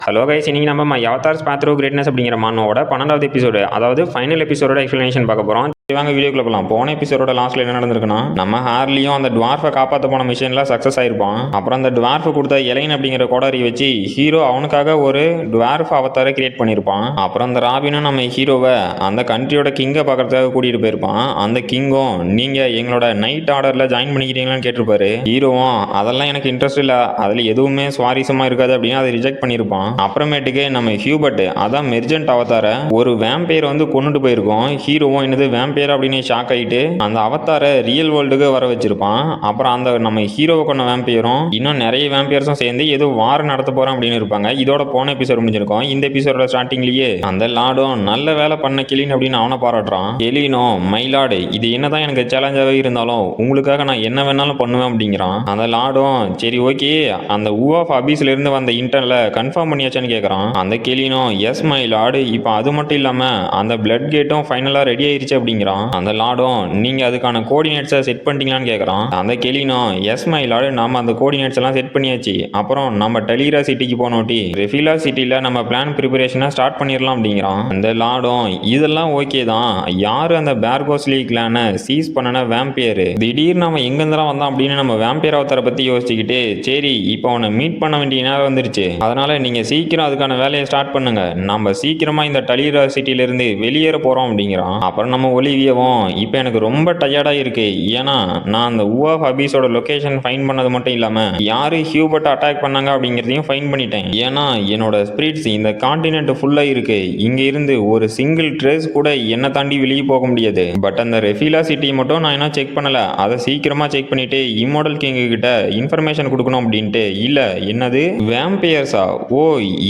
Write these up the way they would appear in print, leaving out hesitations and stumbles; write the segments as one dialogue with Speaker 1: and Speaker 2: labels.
Speaker 1: Hello guys, இன்னைக்கு நம்ம avatars பாத் through greatness அப்படிங்கிற மானோட 12வது எபிசோடு, அதாவது ஃபைனல் எபிசோட எக்ஸ்பிளனேஷன் பார்க்க போகிறோம். வாங்க வீடியோக்குள்ள போகலாம். போன எபிசோட லாஸ்ட்ல என்ன நடந்திருக்குன்னா, நம்ம ஹார்லியும் அந்த டுவார்ஃபை காப்பாற்ற போன மிஷன்ல சக்ஸஸ் ஆயிருப்பான். அப்புறம் அந்த டுவார்ஃபை கொடுத்த எலைன் அப்படிங்கிற கோடாரி வச்சு ஹீரோ அவனுக்காக ஒரு டுவார்ஃப் அவதாரை கிரியேட் பண்ணியிருப்பான். அப்புறம் அந்த ராபினும் நம்ம ஹீரோவை அந்த கண்ட்ரியோட கிங்கை பார்க்கறதுக்காக கூட்டிட்டு போயிருப்பான். அந்த கிங்கும் நீங்க எங்களோட நைட் ஆர்டர்ல ஜாயின் பண்ணிக்கிறீங்களான்னு கேட்டிருப்பாரு. ஹீரோவும் அதெல்லாம் எனக்கு இன்ட்ரெஸ்ட் இல்லை, அதில் எதுவுமே சுவாரஸ்யமா இருக்காது அப்படின்னு அதை ரிஜெக்ட் பண்ணியிருப்பான். அப்புறமேட்டுக்கு நம்ம ஹியூபர்ட் அதான் மெர்ஜென்ட் அவதார ஒரு வேம்பையர் வந்து கொண்டுட்டு போயிருக்கோம். ஹீரோவும் என்னது வேம்பையர் அப்படின்னு ஷாக் ஆயிட்டு அந்த அவதார ரியல் வேர்ல்டுக்கு வர வச்சிருப்பான். அப்புறம் அந்த நம்ம ஹீரோவை கொண்ட வேம்பையரும் இன்னும் நிறைய வேம்பையர்ஸும் சேர்ந்து ஏதோ வாரம் நடத்த போறோம் அப்படின்னு இருப்பாங்க. இதோட போன எபிசோட் முடிஞ்சிருக்கோம். இந்த எபிசோட ஸ்டார்டிங்லயே அந்த லாடும் நல்ல வேலை பண்ண கெலின் அப்படின்னு அவனை பாராட்டுறான். கெலினோ மைலாடு இது என்னதான் எனக்கு சேலஞ்சாவே இருந்தாலும் உங்களுக்காக நான் என்ன வேணாலும் பண்ணுவேன் அப்படிங்கிறான். அந்த லாடும் சரி ஓகே, அந்த ஊ ஆஃப் அபீஸ்ல இருந்து வந்த இன்டர்ன்ல கன்ஃபார்ம் பண்ணியாச்சுன்னு கேட்குறான். அந்த கெலினோ எஸ் மை லார்டு, இப்போ அது மட்டும் இல்லாம அந்த பிளட் கேட்டும் ஃபைனலாக ரெடி ஆயிருச்சு அப்படிங்கிறான். அந்த லார்டும் நீங்க அதுக்கான கோஆர்டினேட்ஸை செட் பண்ணிட்டீங்களான்னு கேட்குறான். அந்த கெலினோ எஸ் மை லார்டு, நம்ம அந்த கோஆர்டினேட்ஸ் எல்லாம் செட் பண்ணியாச்சு. அப்புறம் நம்ம டலீரா சிட்டிக்கு போனோட்டி ரெஃபிலா சிட்டில நம்ம பிளான் ப்ரிப்பரேஷனை ஸ்டார்ட் பண்ணிடலாம் அப்படிங்கிறான். அந்த லார்டும் இதெல்லாம் ஓகே தான், யாரு அந்த பேர்கோஸ்லி கிளானை சீஸ் பண்ணன வேம்பியர் திடீர்னு நம்ம எங்கேருந்துலாம் வந்தான் அப்படின்னு நம்ம வேம்பியர் அவதாரை பத்தி யோசிச்சுக்கிட்டு சரி இப்போ அவனை மீட் பண்ண வேண்டிய நேரம் வந்துருச்சு, அதனால நீங்க சீக்கிரம் அதுக்கான வேலையை ஸ்டார்ட் பண்ணுங்க, நம்ம சீக்கிரமா இந்த டலீரா சிட்டில இருந்து வெளியேற போறோம் அப்படிங்கிறான். அப்புறம் நம்ம ஒலிவியவும் இப்போ எனக்கு ரொம்ப டயர்டா இருக்கு, ஏன்னா நான் அந்த ஊ ஆஃப் அபீஸோட லொகேஷன் ஃபைன் பண்ணது மட்டும் இல்லாம யாரு ஹியூபர்ட் அட்டாக் பண்ணாங்க அப்படிங்கிறதையும் ஃபைன் பண்ணிட்டேன். ஏன்னா என்னோட ஸ்பிரிட்ஸ் இந்த கான்டினென்ட் ஃபுல்லா இருக்கு, இங்க இருந்து ஒரு சிங்கிள் ட்ரேஸ் கூட என்ன தாண்டி வெளியே போக முடியாது. பட் அந்த ரெஃபிலா சிட்டி மட்டும் நான் என்ன செக் பண்ணல, அதை சீக்கிரமா செக் பண்ணிட்டு இம்மோடல் கிங் கிட்ட இன்ஃபர்மேஷன் கொடுக்கணும் அப்படின்ட்டு. இல்ல என்னது வேம்பையர்ஸா, ஓ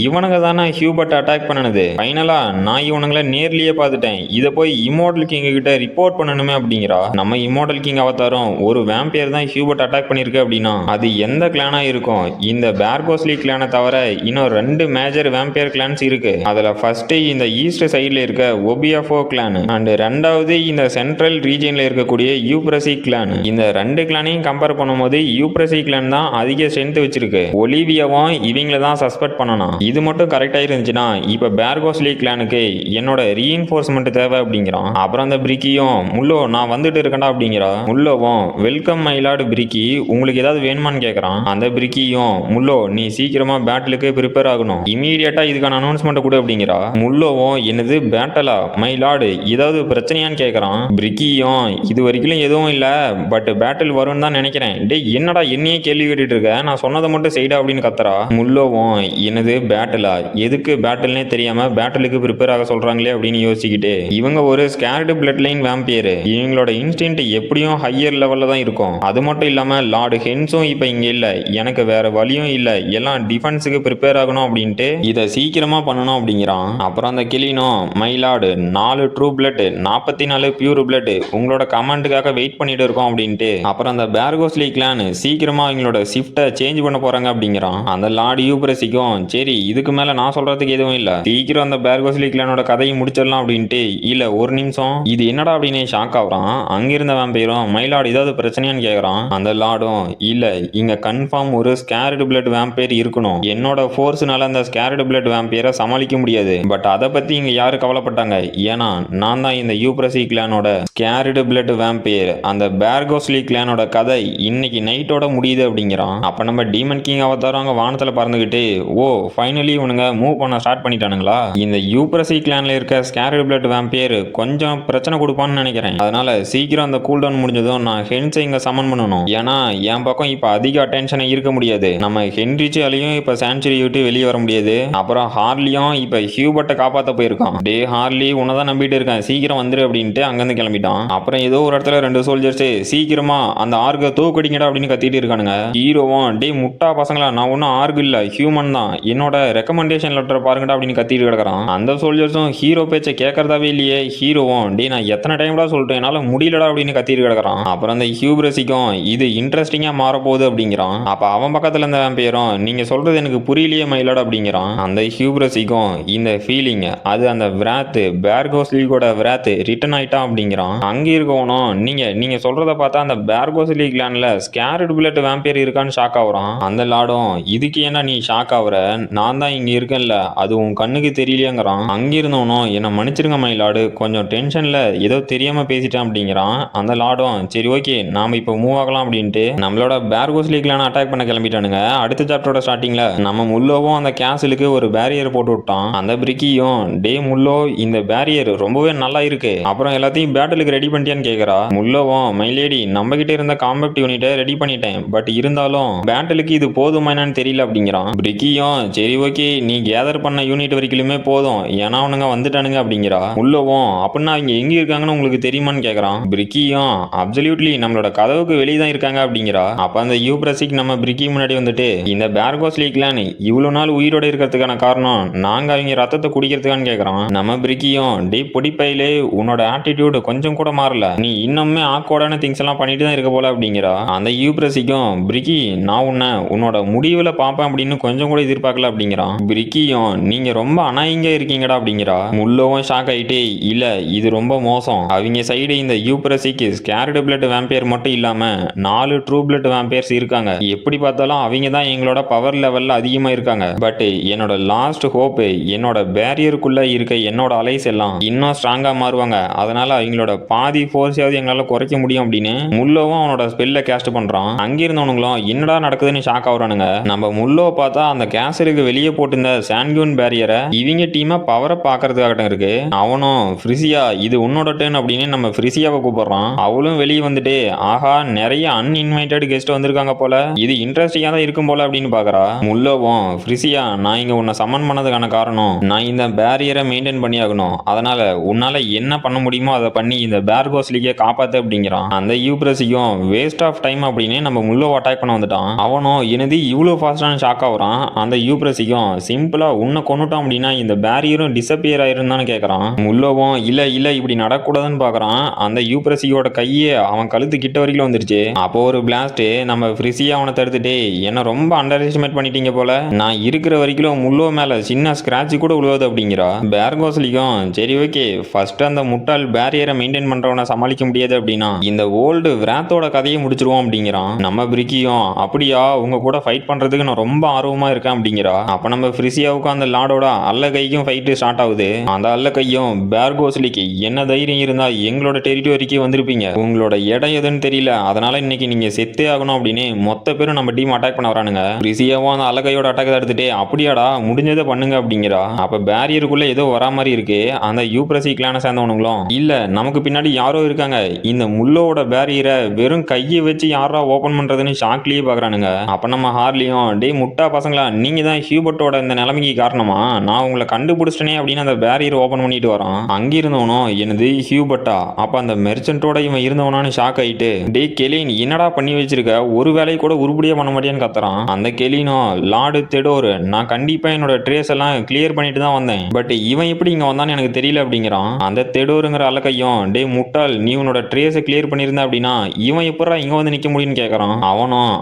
Speaker 1: இவனுங்க தானே ஹியூபர்ட் அட்டாக் பண்ணனது, ஃபைனலா நான் இவனுங்களை நேர்லயே பார்த்துட்டேன், இதை போய் இம்மோர்டல் கிங் கிட்ட ரிப்போர்ட் பண்ணணுமே அப்படிங்கிறா. நம்ம இம்மோர்டல் கிங் அவதாரம் ஒரு வேம்பியர் தான் ஹியூபர்ட் அட்டாக் பண்ணிருக்கு அப்படின்னா அது எந்த கிளானா இருக்கும்? இந்த பேர்கோஸ்லி கிளானை தவிர இன்னும் 2 மேஜர் வேம்பியர் கிளான்ஸ் இருக்கு. அதுல ஃபர்ஸ்ட் இந்த ஈஸ்ட் சைட்ல இருக்க ஒபியாஃபோ கிளான் அண்ட் ரெண்டாவது இந்த சென்ட்ரல் ரீஜன்ல இருக்கக்கூடிய யூப்ரசி கிளான். இந்த 2 கிளானையும் கம்பேர் பண்ணும்போது யூப்ரசி கிளான் தான் அதிக ஸ்ட்ரென்த் வச்சிருக்கு. ஒலிவியாவும் இவங்கள தான் சஸ்பெக்ட் பண்ணணும். இது மட்டும் கரெக்டாக இருந்துச்சுன்னா இப்போ பேர்கோஸ்லி கிளானுக்கு என்னோட ரீஇன்ஃபோர்ஸ்மெண்ட் தேவை அப்படிங்கிறான். அப்புறம் அந்த பிரிக்கியும் முல்லோ நான் வந்துட்டு இருக்கேன்டா அப்படிங்கிறா. முல்லோவும் வெல்கம் மைலார்டு பிரிக்கி, உங்களுக்கு ஏதாவது வேணுமான்னு கேட்குறான். அந்த பிரிக்கியும் முல்லோ நீ சீக்கிரமா பேட்டிலுக்கு ப்ரிப்பேர் ஆகணும், இமீடியட்டா இதுக்கான அனௌன்ஸ்மெண்ட் கொடு அப்படிங்கிறா. முல்லோவும் என்னது பேட்டலா மைலார்டு, ஏதாவது பிரச்சனையான்னு கேட்குறான். பிரிக்கியும் இது வரைக்கும் எதுவும் இல்லை, பட் பேட்டில் வரும்னு தான் நினைக்கிறேன். டே என்னடா என்னையே கேள்வி கேட்டுட்டு இருக்க, நான் சொன்னதை மட்டும் செய்டா அப்படின்னு கத்துறா. முல்லோவும் என்னது பேட்டிலா, எதுக்கு பேட்டில்னே தெரியாம பேட்டிலுக்கு ப்ரிப்பேர் ஆக சொல்றாங்களே அப்படின்னு யோசிச்சுக்கிட்டு இவங்க ஒரு ஸ்கேர்டு பிளட் லைன் வேம்பியர், இவங்களோட இன்ஸ்டின்ட் எப்படியும் ஹையர் லெவல்ல தான் இருக்கும். அது மட்டும் இல்லாம லார்டு ஹென்ஸும் இப்ப இங்க இல்ல, எனக்கு வேற வழியும் இல்ல, எல்லாம் டிஃபென்ஸுக்கு ப்ரிப்பேர் ஆகணும் அப்படின்ட்டு இதை சீக்கிரமா பண்ணணும் அப்படிங்கிறான். அப்புறம் அந்த கிளினோ மைலார்டு 4 ட்ரூ பிளட் 44 பியூர் பிளட் உங்களோட கமாண்டுக்காக வெயிட் பண்ணிட்டு இருக்கோம் அப்படின்ட்டு. அப்புறம் அந்த பேர்கோஸ்லி கிளான் சீக்கிரமா அவங்களோட ஷிஃப்ட்டை சேஞ்ச் பண்ண போறாங்க அப்படிங்கிறான். அந்த லார்டு யூப்ரசிக்கும் சரி இதுக்கு மேல நான் சொல்றதுக்கு எதுவும் இல்ல, சீக்கிரம் அந்த பேர்கோஸ்லி கிளானோட கதையை முடிச்சிடலாம் அப்படின்ட்டு. இல்ல ஒரு நிமிஷம், இது என்னடா அப்படின்னு ஷாக் ஆகுறான். அங்கிருந்த வேம்பையரும் மைலார்டு ஏதாவது பிரச்சனையான்னு கேக்குறான். அந்த லார்டும் இல்ல இங்க கன்ஃபார்ம் ஒரு ஸ்கேர்டு பிளட் வேம்பையர் இருக்கணும், என்னோட ஃபோர்ஸ்னால அந்த ஸ்கேர்டு பிளட் வேம்பையரை சமாளிக்க முடியாது, பட் அதை பத்தி இங்க யாரு கவலைப்பட்டாங்க, ஏன்னா நான் தான் இந்த யூப்ரசி கிளானோட ஸ்கேர்டு பிளட் வேம்பையர், அந்த பேர்கோஸ்லி கிளானோட கதை இன்னைக்கு நைட்டோட முடியுது அப்படிங்கிறான். அப்ப நம்ம டீமன் கிங் அவதாரம் அங்க வானத்துல பறந்துகிட்டு ஓ ஃபைனலி இவனுங்க மூவ் பண்ண ஸ்டார்ட் பண்ணிட்டானுங்களா, இந்த யூப்ரசி கிளான்ல இருக்க ஸ்கேர்டு பிளட் வேம்பியர் கொஞ்சம் பிரச்சனை கொடுப்பான்னு நினைக்கிறேன், அதனால சீக்கிரம் அந்த கூல் டவுன் முடிஞ்சதும் நான் ஹென்ஸை இங்க சமன் பண்ணணும், ஏன்னா என் பக்கம் இப்ப அதிக அட்டென்ஷனை இருக்க முடியாது, நம்ம ஹென்ரிச்சாலையும் இப்ப சான்ச்சுரி விட்டு வெளியே வர முடியாது, அப்புறம் ஹார்லியும் இப்ப ஹியூபர்ட்டை காப்பாத்த போயிருக்கான், டே ஹார்லி உன்னதான் நம்பிட்டு இருக்கேன் சீக்கிரம் வந்துரு அப்படின்ட்டு அங்கிருந்து கிளம்பிட்டான். அப்புறம் ஏதோ ஒரு இடத்துல 2 சோல்ஜர்ஸ் சீக்கிரமா அந்த ஆர்க தூக்கடிங்கடா அப்படின்னு கத்திட்டு இருக்கானுங்க. ஹீரோவும் டே முட்டா பசங்களா, நான் ஒன்னும் ஆர்கு இல்ல ஹியூமன் தான், என்னோட ரெக்கமெண்டேஷன் லெட்டர் பாருங்கடா அப்படின்னு கத்திட்டு கிடக்குறான். அந்த சோல்ஜர்ஸும் ஹீரோ பேச்சை கேட்கறதாவே இல்லையே. ஹீரோவும் டே நான் எத்தனை டைம்டா சொல்லிட்டேன் என்னால முடியலடா அப்படின்னு கத்திட்டு கிடக்குறான். அப்புறம் அந்த ஹியூப்ரசிக்கும் இது இன்ட்ரெஸ்டிங்கா மாறப்போகுது அப்படிங்கிறான். அப்ப அவன் பக்கத்துல இருந்த பேரும் நீங்க சொல்றது எனக்கு புரியலையே மயிலாட அப்படிங்கிறான். அந்த ஹியூப்ரசிக்கும் இந்த ஃபீலிங் அது அந்த விராத்து பேர்கோஸ்லீகோட விராத்து ரிட்டர்ன் ஆயிட்டா அப்படிங்கிறான். அங்க இருக்கவனும் நீங்க சொல்றத பார்த்தா அந்த பேர்கோஸ்லி கிளான்ல ஸ்கேர்டு பிளட் வேம்பியர் இருக்கான்னு ஷாக் ஆகுறான். அந்த லாடும் இதுக்கு ஏன்னா நீ ஷாக் ஆகுற, நான் தான் இங்க இருக்கேன்ல, அது உன் கண்ணுக்கு தெரியலையாங்கிறான். அங்கிருந்தவனும் என்ன மன்னிச்சிருங்க மை லார்டு, கொஞ்சம் டென்ஷன்ல ஏதோ தெரியாம பேசிட்டேன் அப்படிங்கிறான். அந்த லார்டும் சரி ஓகே நாம இப்போ மூவ் ஆகலாம் அப்படின்ட்டு நம்மளோட பேர்கோஸ் லீக்லான அட்டாக் பண்ண கிளம்பிட்டானுங்க. அடுத்த சாப்டரோட ஸ்டார்டிங்ல நம்ம முல்லோவும் அந்த கேசலுக்கு ஒரு பேரியர் போட்டு விட்டான். அந்த பிரிக்கியும் டே முல்லோ இந்த பேரியர் ரொம்பவே நல்லா இருக்கு, அப்புறம் எல்லாத்தையும் பேட்டிலுக்கு ரெடி பண்ணிட்டியான்னு கேக்குறா. முல்லோவும் மைலேடி நம்ம கிட்ட இருந்த காம்பேக்ட் யூனிட்டை ரெடி பண்ணிட்டேன், பட் இருந்தாலும் பேட்டிலுக்கு இது போதுமா என்னன்னு தெரியல அப்படிங்கிறான். பிரிக்கியும் சரி ஓகே நீ கேதர் பண்ண யூனிட் வரைக்குமே போதும், ஏன்னா அவனுங்க வந்துட்டானுங்க அப்படிங்கிறா. உள்ளவும் அப்படின்னா அவங்க எங்க இருக்காங்கன்னு உங்களுக்கு தெரியுமான்னு கேக்குறான். பிரிக்கியும் அப்சல்யூட்லி நம்மளோட கதவுக்கு வெளியே தான் இருக்காங்க அப்படிங்கிறா. அப்ப அந்த யூப்ரசிக் நம்ம பிரிக்கி முன்னாடி வந்துட்டு இந்த பேர்கோஸ் லீக்லான் இவ்வளவு நாள் உயிரோட இருக்கிறதுக்கான காரணம் நாங்க அவங்க ரத்தத்தை குடிக்கிறதுக்கான்னு கேக்குறான். நம்ம பிரிக்கியும் டே பொடிப்பையிலே உன்னோட ஆட்டிடியூட் கொஞ்சம் கூட மாறல, நீ இன்னுமே ஆக்வர்டான திங்ஸ் எல்லாம் பண்ணிட்டு தான் இருக்க போல அப்படிங்கிறா. அந்த யூப்ரசிக்கும் பிரிக்கி நான் உன்னோட முடிவுல பாப்பேன் அப்படின்னு கொஞ்சம் கூட எதிர்பார்க்கல அப்படிங்கிறான். பிரிக்கியும் நீங்க ரொம்ப அநாயங்க இருக்கீங்கடா அப்படிங்கிறா. முல்லவும் ஷாக் ஆயிட்டே இல்ல இது ரொம்ப மோசம், அவங்க சைடு இந்த யூப்ரசிக்கு ஸ்கேர்டு பிளட் வேம்பையர் மட்டும் இல்லாம 4 ட்ரூ பிளட் வேம்பையர்ஸ் இருக்காங்க, எப்படி பார்த்தாலும் அவங்க தான் எங்களோட பவர் லெவல்ல அதிகமா இருக்காங்க. பட் என்னோட லாஸ்ட் ஹோப் என்னோட பேரியருக்குள்ள இருக்க என்னோட அலைஸ் எல்லாம் இன்னும் ஸ்ட்ராங்கா மாறுவாங்க, அதனால அவங்களோட பாதி ஃபோர்ஸாவது எங்களால குறைக்க முடியும் அப்படின்னு முல்லவும் அவனோட ஸ்பெல்ல கேஸ்ட் பண்றான். அங்கிருந்தவனுங்களும் என்னடா நடக்குதுன்னு ஷாக் ஆகுறானுங்க. நம்ம முல்லோ பார்த்தா அந்த கேசலுக்கு வெளியே போட்டிருந்த சான்கியூன் பேரியரை இவங்க டீமை பவரை பார்க்கறதுக்காகட்டும் இருக்கு. அவனும் ஃப்ரிசியா இது உன்னோட டர்ன் அப்படின்னு நம்ம ஃப்ரிசியாவை கூப்பிடுறான். அவளும் வெளியே வந்துட்டு ஆஹா நிறைய அன்இன்வைட்டட் கெஸ்ட் வந்திருக்காங்க போல, இது இன்ட்ரெஸ்டிங்கா தான் இருக்கும் போல அப்படின்னு பாக்குறா. முல்லோவும் ஃப்ரிசியா நான் இங்க உன்னை சம்மன் பண்ணதுக்கான காரணம் நான் இந்த பேரியரை மெயின்டைன் பண்ணி ஆகணும், அதனால உன்னால என்ன பண்ண முடியுமோ அதை பண்ணி இந்த பேர்கோஸ் லீகை காப்பாத்து அப்படிங்கிறான். அந்த யூப்ரசிக்கும் வேஸ்ட் ஆஃப் டைம் அப்படின்னு நம்ம முல்லோ அட்டாக் பண்ண வந்துட்டான். அவனும் எனது இவ்வளோ ஃபாஸ்டான ஷாக் ஆகுறான். அந்த யூப்ரசிக்கும் சிம்பிளா உன்னை கொண்டுட்டான் அப்படின்னா இந்த பேரியரும் டிசப்பியர் ஆயிருந்தான்னு கேட்கறான். முல்லோவும் இல்ல இல்ல இப்படி நடக்கூடாதுன்னு பாக்குறான். அந்த யூப்ரசியோட கையே அவன் கழுத்து கிட்ட வரைக்கும் வந்துருச்சு. அப்போ ஒரு பிளாஸ்ட் நம்ம ஃப்ரிசியா அவனை தடுத்துட்டு என்ன ரொம்ப அண்டர் எஸ்டிமேட் பண்ணிட்டீங்க போல, நான் இருக்கிற வரைக்கும் முல்லோ மேல சின்ன ஸ்கிராட்ச் கூட விழுவாது அப்படிங்கிறா. பேர்கோஸ்லிக்கும் சரி ஓகே ஃபர்ஸ்ட் அந்த முட்டாள் பேரியரை மெயின்டைன் பண்றவனை சமாளிக்க முடியாது அப்படின்னா இந்த ஓல்டு விராத்தோட கதையை முடிச்சிருவோம் அப்படிங்கிறான். நம்ம பிரிக்கியும் அப்படியா உங்க கூட ஃபைட் பண்றதுக்கு நான் ரொம்ப ஆர்வமா இருக்கேன் அப்படிங்கிறா. அப்ப நம்ம ஃப்ரிசியாவுக்கு அந்த லாடோட அல்ல கைக்கும் ஃபைட் ஸ்டார்ட் ஆகுது. அந்த அல்ல கையும் பேர்கோஸ்லிக்கு என்ன தைரியம் இருந்தா எங்களோட டெரிட்டோரிக்கு வந்திருப்பீங்க, உங்களோட இடம் எதுன்னு தெரியல, அதனால இன்னைக்கு நீங்க செத்தே ஆகணும் அப்படின்னு மொத்த பேரும் நம்ம டீம் அட்டாக் பண்ண வரானுங்க. ஃப்ரிசியாவும் அந்த அல்ல கையோட அட்டாக் எடுத்துட்டு அப்படியாடா முடிஞ்சதை பண்ணுங்க அப்படிங்கிறா. அப்ப பேரியருக்குள்ள ஏதோ வரா மாதிரி இருக்கு. அந்த யூப்ரசி கிளான சேர்ந்தவனுங்களும் இல்ல நமக்கு பின்னாடி யாரோ இருக்காங்க, இந்த முல்லோட பேரியரை வெறும் கையை வச்சு யாரா ஓபன் பண்றதுன்னு ஷாக்லயே பாக்குறானுங்க. அப்ப நம்ம ஹார்லியும் டே முட்டா பசங்களா நீங்க தான் ஹியூபர்ட்டோட இந்த நிலைமைக்கு காரணமா, நான் உங்களை கண்டுபிடிச்சிட்டனே அப்படின்னு அந்த பேரியர் ஓபன் பண்ணிட்டு வரான். அங்க இருந்தவனும் என்னது ஹியூபர்ட்டா, அப்ப அந்த மெர்ச்சன்ட்டோட இவன் இருந்தவனான்னு ஷாக் ஆயிட்டு டே கெலின் என்னடா பண்ணி வச்சிருக்க, ஒரு வேலையை கூட உருப்படியா பண்ண மாட்டேன்னு கத்துறான். அந்த கெலினும் லார்டு தெடோர் நான் கண்டிப்பா என்னோட ட்ரேஸ் எல்லாம் கிளியர் பண்ணிட்டு தான் வந்தேன், பட் இவன் எப்படி இங்க வந்தான்னு எனக்கு தெரியல அப்படிங்கிறான். அந்த தெடோருங்கிற அலக்கையும் டே முட்டாள் நீ உன்னோட ட்ரேஸை கிளியர் பண்ணியிருந்த அப்படின்னா இவன் எப்படா இங்க வந்து நிக்க முடியும்னு கேட்கறான். அவனும்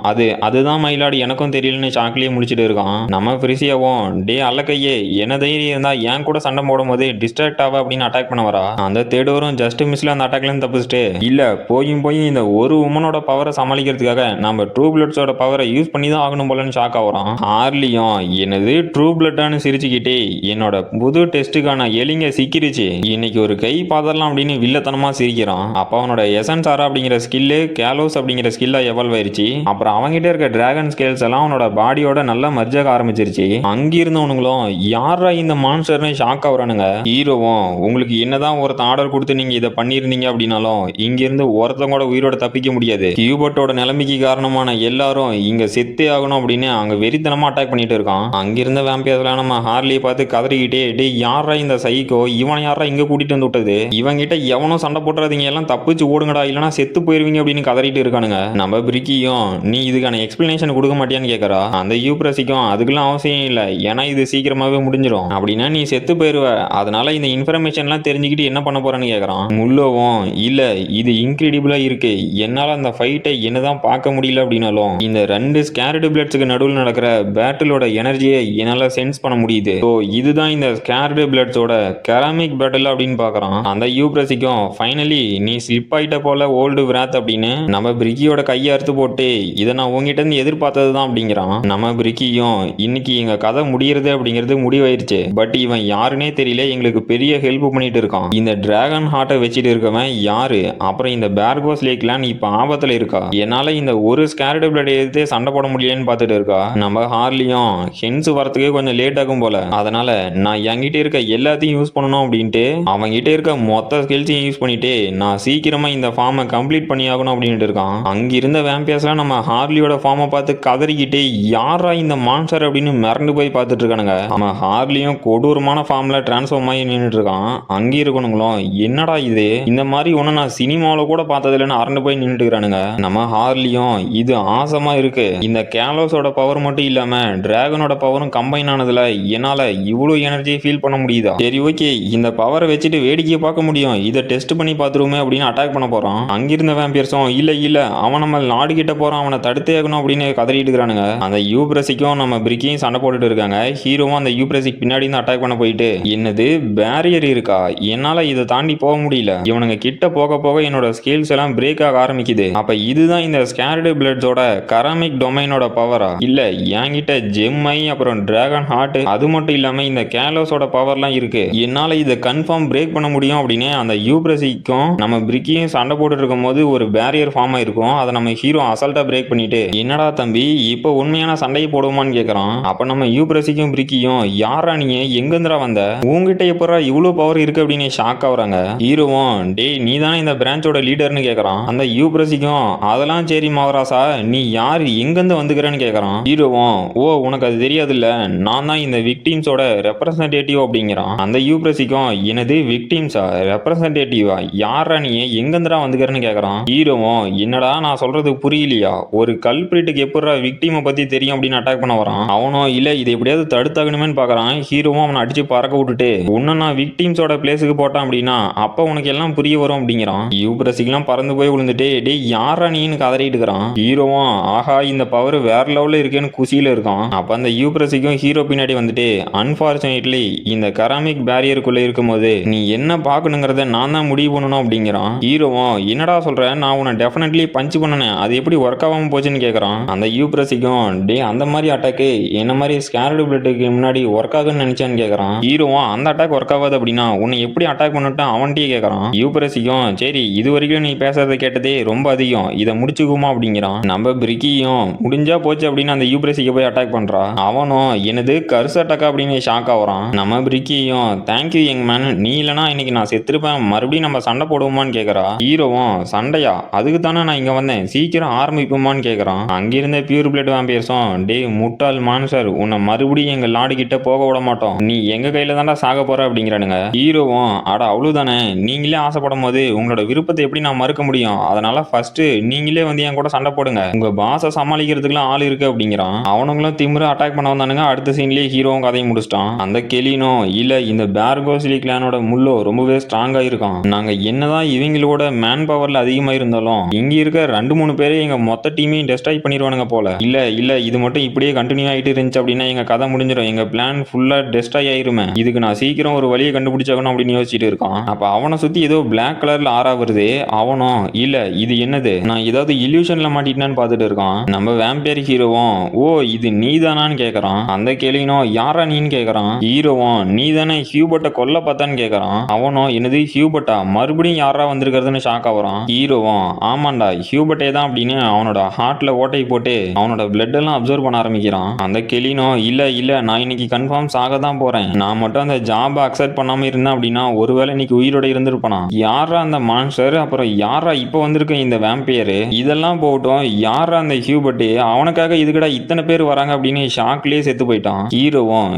Speaker 1: அதுதான் மயிலாடி எனக்கும் தெரியலன்னு ஷாக்லயே முடிச்சிட்டு இருக்கான். நம்ம ஃப்ரிசியாவும் டே அல்லக்கையே என்ன தைரியம் இருந்தா என் கூட சண்டை போடும் போது டிஸ்ட்ராக்ட் ஆவ அப்படின்னு அட்டாக் பண்ண வரா. அந்த தேடோரும் ஜஸ்ட் மிஸ்ல அந்த அட்டாக்ல இருந்து தப்பிச்சுட்டு இல்ல போய் இந்த ஒரு உமனோட பவரை சமாளிக்கிறதுக்காக நம்ம ட்ரூ பிளட்ஸோட பவரை யூஸ் பண்ணி தான் ஆகணும் போலன்னு ஷாக் ஆகுறான். ஹார்லியும் என்னது ட்ரூ பிளட்டான்னு சிரிச்சுக்கிட்டே என்னோட புது டெஸ்ட்டுக்கான எலிங்க சிக்கிருச்சு, இன்னைக்கு ஒரு கை பாதரலாம் அப்படின்னு வில்லத்தனமா சிரிக்கிறான். அப்ப அவனோட எசன்ஸ் ஆரா அப்படிங்கிற ஸ்கில்லு கேலோஸ் அப்படிங்கிற ஸ்கில்லா எவால்வ் ஆயிருச்சு. அப்புறம் அவங்கிட்ட இருக்க டிராகன் ஸ்கேல்ஸ் எல்லாம் அவனோட பாடியோட நல்லா மர்ஜாக ஆரம்பிச்சிருச்சு. அங்கிருந்தவனுங்களும் யாரா இந்த மான்ஸ்டர்னு ஷாக் ஆகுறானுங்க. ஹீரோவும் உங்களுக்கு என்னதான் ஒருத்த ஆர்டர் கொடுத்து நீங்க இதை பண்ணியிருந்தீங்க அப்படின்னாலும் இங்கிருந்து ஒருத்தவங்க உயிரோட தப்பிக்க முடியாது, ஹியூபர்ட்டோட நிலைமைக்கு காரணமான எல்லாரும் இங்க செத்தே ஆகணும் அப்படின்னு அங்க வெறித்தனமா அட்டாக் பண்ணிட்டு இருக்கான். அங்கிருந்த வேம்பியர்ஸ்லாம் நம்ம ஹார்லியை பார்த்து கதறிக்கிட்டே டே யாரா இந்த சைக்கோ, இவனை யாரா இங்க கூட்டிட்டு வந்து விட்டது, இவங்கிட்ட எவனும் சண்டை போட்டுறாதீங்க எல்லாம் தப்பிச்சு ஓடுங்கடா இல்லைன்னா செத்து போயிருவீங்க அப்படின்னு கதறிட்டு இருக்கானுங்க. நம்ம பிரிக்கியும் நீ இதுக்கான எக்ஸ்பிளனேஷன் கொடுக்க மாட்டியான்னு கேட்கறா. அந்த யூப்ரசிக்கும் அதுக்கெல்லாம் அவசியம் இல்லை, ஏன்னா இது சீக்கிரமாவே முடிஞ்சிடும், அப்படின்னா நீ செத்து போயிருவ, அதனால இந்த இன்ஃபர்மேஷன்லாம் தெரிஞ்சுக்கிட்டு என்ன பண்ண போறான்னு கேட்கறான். முல்லோவும் இல்ல இது இன்கிரெடிபிளா இருக்கு, என்னால அந்த ஃபைட்டை என்னதான் பார்க்க முடியல அப்படின்னாலும் இந்த ரெண்டு ஸ்கேர்டு பிளட்ஸுக்கு நடுவில் நடக்கிற பேட்டிலோட எனர்ஜியை என்னால சென்ஸ் பண்ண முடியுது, ஸோ இதுதான் இந்த ஸ்கேர்டு பிளட்ஸோட கெராமிக் பேட்டில் அப்படின்னு பாக்குறான். அந்த யூப்ரசிக்கும் ஃபைனலி நீ ஸ்லிப் ஆயிட்ட போல ஓல்டு விராத் அப்படின்னு நம்ம பிரிக்கியோட கையை அறுத்து போட்டு இதை நான் உங்ககிட்ட இருந்து எதிர்பார்த்தது தான் அப்படிங்கிறான். நம்ம பிரிக்கியும் இன்னைக்கு எங்க கதை முடியறது அப்படிங்கிறது முடிவாயிருச்சு. பட் இவன் யாருன்னே தெரியல, எங்களுக்கு பெரிய ஹெல்ப் பண்ணிட்டு இருக்கான். இந்த டிராகன் ஹார்ட்டை வச்சுட்டு இருக்கவன் யாரு, அப்புறம் இந்த பேர்கோஸ் லேக் கிளான் இப்ப ஆபத்துல இருக்கா, என்னால இந்த ஒரு ஸ்கேர்டு பிளட் எடுத்து சண்டை போட முடியலன்னு பார்த்துட்டு இருக்கா. நம்ம ஹார்லியும் ஹென்ஸ் வரத்துக்கே கொஞ்சம் லேட் ஆகும் போல, அதனால நான் என்கிட்ட இருக்க எல்லாத்தையும் யூஸ் பண்ணணும் அப்படின்ட்டு அவன்கிட்ட இருக்க மொத்த ஸ்கில்ஸையும் யூஸ் பண்ணிட்டு நான் சீக்கிரமா இந்த ஃபார்மை கம்ப்ளீட் பண்ணி ஆகணும் அப்படின்ட்டு இருக்கான். அங்க இருந்த வேம்பியர்ஸ்லாம் நம்ம ஹார்லியோட ஃபார்மை பார்த்து கதறிக்கிட்டு யாரா இந்த மான்ஸ்டர் அப்படின்னு மிரண்டு போய் பார்த்துட்டு இருக்கானுங்க. நம்ம ஹார்லியும் கொடூரமான ஃபார்ம்ல டிரான்ஸ்ஃபார்ம் ஆகி நின்றுட்டு இருக்கான். அங்கே இருக்கணுங்களும் என்னடா இது, இந்த மாதிரி ஒன்று நான் சினிமாவில் கூட பார்த்தது இல்லைன்னு அரண்டு போய் நின்றுட்டு இருக்கிறானுங்க. நம்ம ஹார்லியும் இது ஆசமா இருக்கு, இந்த கேலோஸோட பவர் மட்டும் இல்லாம டிராகனோட பவரும் கம்பைன் ஆனதுல என்னால இவ்வளவு எனர்ஜியை ஃபீல் பண்ண முடியுதா. சரி ஓகே, இந்த பவரை வச்சுட்டு வேடிக்கையை பார்க்க முடியும், இதை டெஸ்ட் பண்ணி பார்த்துருவோமே அப்படின்னு அட்டாக் பண்ண போறான். அங்கிருந்த வேம்பியர்ஸும் இல்ல அவன் நம்ம நாடு கிட்ட போறான், அவனை தடுத்தே ஆகணும் அப்படின்னு கதறிட்டு இருக்கிறானுங்க. அந்த யூப்ரஸிக்கும் நம்ம பிரிக்கையும் சண்டை போட்டுட்டு இருக்காங்க. ஹீரோவும் அந்த யூப்ரஸிக் பின்னாடி இருந்து அட்டாக் பண்ண போயிட்டு என்னது பேரியர் இருக்கா, என்னால இதை தாண்டி போக முடியல, இவனுங்க கிட்ட போக போக என்னோட ஸ்கில்ஸ் எல்லாம் பிரேக் ஆக ஆரம்பிக்குது. அப்ப இதுதான் இந்த ஸ்கேர்டு பிளட்ஸோட கராமிக் டொமைனோட பவரா, இல்ல என்கிட்ட ஜெம்மை அப்புறம் டிராகன் ஹார்ட் அது மட்டும் இல்லாம இந்த கேலோஸோட பவர்லாம் இருக்கு, என்னால இதை கன்ஃபார்ம் பிரேக் பண்ண முடியும் அப்படின்னு அந்த யூப்ரஸிக்கும் நம்ம பிரிக்கையும் சண்டை போட்டுட்டு இருக்கும் போது ஒரு பேரியர் ஃபார்ம் ஆயிருக்கும். அதை நம்ம ஹீரோ அசால்ட்டா பிரேக் பண்ணிட்டு என்னடா தம்பி இப்போ உண்மையான சண்டையை போடுவோமான்னு கேட்கறான். அப்ப நம்ம யூப்ரஸிக்கும் பிரிக்கியும் யாரா நீ எங்கிருந்துடா வந்த, உங்ககிட்ட எப்பறா இவ்வளவு பவர் இருக்கு அப்படின்னு ஷாக் ஆகுறாங்க. ஹீரோவும் டேய் நீ தானே இந்த பிரான்ச்சோட லீடர்னு கேட்கறான். அந்த யூப்ரஸிக்கும் அதெல்லாம் சரி மவராசா, நீ யார் எங்கிருந்து வந்துக்கிறேன்னு கேட்கறான். ஹீரோவும் ஓ உனக்கு அது தெரியாது இல்ல, நான் தான் இந்த விக்டிம்ஸோட ரெப்ரசன்டேட்டிவ் அப்படிங்கிறான். அந்த யூப்ரஸிக்கும் எனது விக்டிம்ஸா ரெப்ரசன்டேட்டிவா, யாரா நீ எங்கிருந்துடா வந்துக்கிறேன்னு கேட்கறான். ஹீரோவும் என்னடா நான் சொல்றது புரியலையா, ஒரு கல்பிரிட்டுக்கு எப்படா விக்டிமை பத்தி தெரியும் அப்படின்னு அட்டாக் பண்ண வரான். அவனும் இல்ல இதை எப்படியாவது தடுத்தாகணுமே பாக்குறான். ஹீரோவும் அவனை அடிச்சு பறக்க விட்டுட்டு உன்ன நான் விக்டிம்ஸோட பிளேஸுக்கு போட்டான் அப்படின்னா அப்ப உனக்கு எல்லாம் புரிய வரும் அப்படிங்கிறான். யூப்ரஸிக்கெல்லாம் பறந்து போய் விழுந்துட்டு டேய் யாரா நீன்னு கதறிட்டு இருக்கிறான். ஹீரோவும் ஆஹா இந்த பவர் வேற லெவல்ல இருக்கேன்னு குசியில இருக்கான். அப்ப அந்த யூப்ரஸிக்கும் ஹீரோ பின்னாடி வந்துட்டு அன்பார்ச்சுனேட்லி இந்த கராமிக் பேரியருக்குள்ள இருக்கும்போது நீ என்ன பாக்கணுங்கிறத நான் தான் முடிவு பண்ணணும் அப்படிங்கிறான். ஹீரோவும் என்னடா சொல்ற, நான் உன்னை டெஃபினெட்லி பஞ்ச் பண்ணனேன், அது எப்படி ஒர்க் ஆகாம போச்சுன்னு கேட்கறான். அந்த யூப்ரஸிக்கும் டே அந்த மாதிரி அட்டாக்கு என்ன மாதிரி ஸ்கேர்டு பிளட்டுக்கு முன்னாடி ஒர்க் ஆகுன்னு நினைச்சேன்னு கேட்கறான். ஹீரோவும் அந்த அட்டாக் ஒர்க் ஆகாது அப்படின்னா உன்னை எப்படி அட்டாக் பண்ணிட்டான் அவன்கிட்டயே கேட்கறான். யூப்ரஸிக்கும் சரி இது வரைக்கும் நீ பேசுறதை கேட்டதே ரொம்ப அதிகம், இதை முடிச்சுக்குமா அப்படிங்கிறான். நம்ம பிரிக்கியும் முடிஞ்சா போச்சு அப்படின்னு அந்த யூப்ரஸிக்கு போய் அட்டாக் பண்றா. அவனும் எனது கர்ஸ் அட்டாக் அப்படின்னு ஷாக் ஆகுறான். நம்ம பிரிக்கியும் தேங்க்யூ யங் மேன், நீ இல்லனா இன்னைக்கு நான் செத்துருப்பேன், மறுபடியும் நம்ம சண்டை போடுவோமான்னு கேட்கறா. ஹீரோவும் சண்டையா, அதுக்கு தானே நான் இங்க வந்தேன், சீக்கிரம் ஆரம்பிப்போமான்னு கேட்கறான். அங்கிருந்த பியூர் பிளட் வேம்பியர்ஸும் டே முட்டாள் மான்சர், உன்னை மறுபடியும் எங்க லாடு கிட்ட போக விட மாட்டோம், நீ எங்க கையில தான்டா சாக போற அப்படிங்கிறானுங்க. ஹீரோவும் அட அவ்வளவுதானே, நீங்களே ஆசைப்படும் போது உங்களோட விருப்பத்தை எப்படி நான் மறுக்க முடியும், அதனால ஃபர்ஸ்ட் நீங்களே வந்து என் கூட சண்டை போடுங்க, உங்க பாச சமாளிக்கிறதுக்குலாம் ஆள் இருக்கு அப்படிங்கிறான். அவனுங்களும் திமிரு அட்டாக் பண்ண வந்தானுங்க. அடுத்த சீன்லயே ஹீரோவும் கதையை முடிச்சிட்டான். அந்த கெலினும் இல்ல இந்த பேர்கோஸ்லி கிளானோட முள்ளோ ரொம்பவே ஸ்ட்ராங்கா இருக்கும், நாங்க என்னதான் இவங்களோட மேன் பவர்ல அதிகமா இருந்தாலும் இங்க இருக்க 2-3 பேரே எங்க மொத்த டீமையும் டெஸ்ட்ராய் பண்ணிடுவானுங்க போல, இல்ல இது மட்டும் இப்படியே கண்டினியூ ஆகிட்டு இருந்துச்சு அப்படின்னா எங்க கதை முடிஞ்சிடும், எங்க பிளான் ஃபுல்லா டெஸ்ட்ராய் ஆயிருமே, இதுக்கு நான் சீக்கிரம் ஒரு வழியை கண்டுபிடிச்சாகணும் அப்படின்னு யோசிச்சுட்டு இருக்கான். அப்ப அவனை சுத்தி ஏதோ பிளாக் கலர்ல ஆறா வருது. அவனும் இல்ல இது என்னது, நான் ஏதாவது இல்யூஷன்ல மாட்டிட்டேன்னு பார்த்துட்டு இருக்கான். நம்ம வேம்பியர் ஹீரோவும் ஓ இது நீ தானான்னு கேட்கறான். அந்த கேள்வினும் யாரா நீன்னு கேட்கறான். ஹீரோவும் நீ தானே ஹியூபர்ட்டை கொல்ல பார்த்தான்னு கேட்கறான். அவனும் என்னது ஹியூபர்ட்டா, மறுபடியும் யாரா வந்திருக்கிறதுன்னு ஷாக் ஆகுறான். ஹீரோவும் ஆமாண்டா ஹியூபர்ட்டே தான் அப்படின்னு அவனோட ஹார்ட்ல ஓட்டை போட்டு அவனோட பிளட் எல்லாம் அப்சர்வ் பண்ண ஆரம்பிக்கிறான். அந்த கெலினும் இல்ல நான் இன்னைக்கு கன்ஃபார்ம் சாக தான் போறேன், நான் மட்டும் அந்த ஜாபை அக்செப்ட் பண்ணாம இருந்தேன் அப்படின்னா ஒருவேளை இன்னைக்கு உயிரோட இருந்திருப்பானா, யாரா அந்த மான்ஸ்டர், அப்புறம் யாரா இப்போ வந்திருக்க இந்த வேம்பியர், இதெல்லாம் போட்டும் யாரா அந்த ஹியூபர்ட், அவனுக்காக இதுக்கடா இத்தனை பேர் வராங்க அப்படின்னு ஷாக்லயே செத்து போயிட்டான். ஹீரோவும்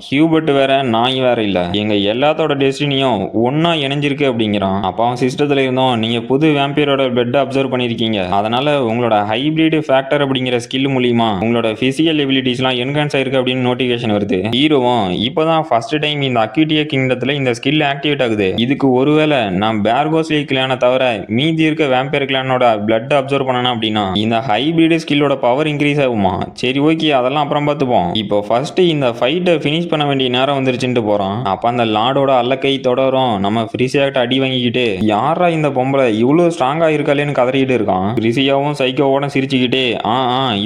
Speaker 1: ஹியூபர்ட் வேற நாய் வேற இல்ல, எங்க எல்லாத்தோட டெஸ்டினியும் ஒன்னா இணைஞ்சிருக்கு அப்படிங்கிறான். அப்ப அவன் சிஸ்டத்துல இருந்தோம் நீங்க புது வேம்பியரோட பிளட் அப்சர்வ் பண்ணிருக்கீங்க, அதனால உங்களோட ஹைபிரிட் ஃபேக்டர் அப்படிங்கிற ஸ்கில் மூலியமா உங்களோட பிசிக்கல் எபிலிட்டிஸ்லாம் என்ஹான்ஸ் ஆயிருக்கு அப்படின்னு நோட்டிஃபிகேஷன் வருது. ஹீரோவும் இப்பதான் ஃபர்ஸ்ட் டைம் இந்த அக்யூட்டியா கிங்டத்துல இந்த ஸ்கில் ஆக்டிவேட் ஆகுது, இதுக்கு ஒருவேளை நான் பேர்கோஸ்லி கிளானை தவிர மீதி இருக்க வேம்பியர் கிளானோட பிளட் அப்சர்வ் பண்ணணும் அப்படின்னா இந்த ஹைபிரிட் ஸ்கில்லோட பவர் இன்க்ரீஸ் ஆகுமா, சரி ஓகே அதெல்லாம் அப்புறம் பார்த்துப்போம், இப்போ ஃபர்ஸ்ட் இந்த ஃபைட்டை ஃபினிஷ் பண்ண வேண்டிய நேரம் வந்துருச்சுட்டு போறான். அப்ப அந்த லார்டோட அல்லக்கை தொடரும் நம்ம ஃப்ரிசியாட்ட அடி வாங்கிக்கிட்டு யாரா இந்த பொம்பளை இவ்வளவு ஸ்ட்ராங்கா இருக்காளேன்னு கதறிட்டு இருக்கான். ரிசியாவும் சைக்கோவோட சிரிச்சுக்கிட்டே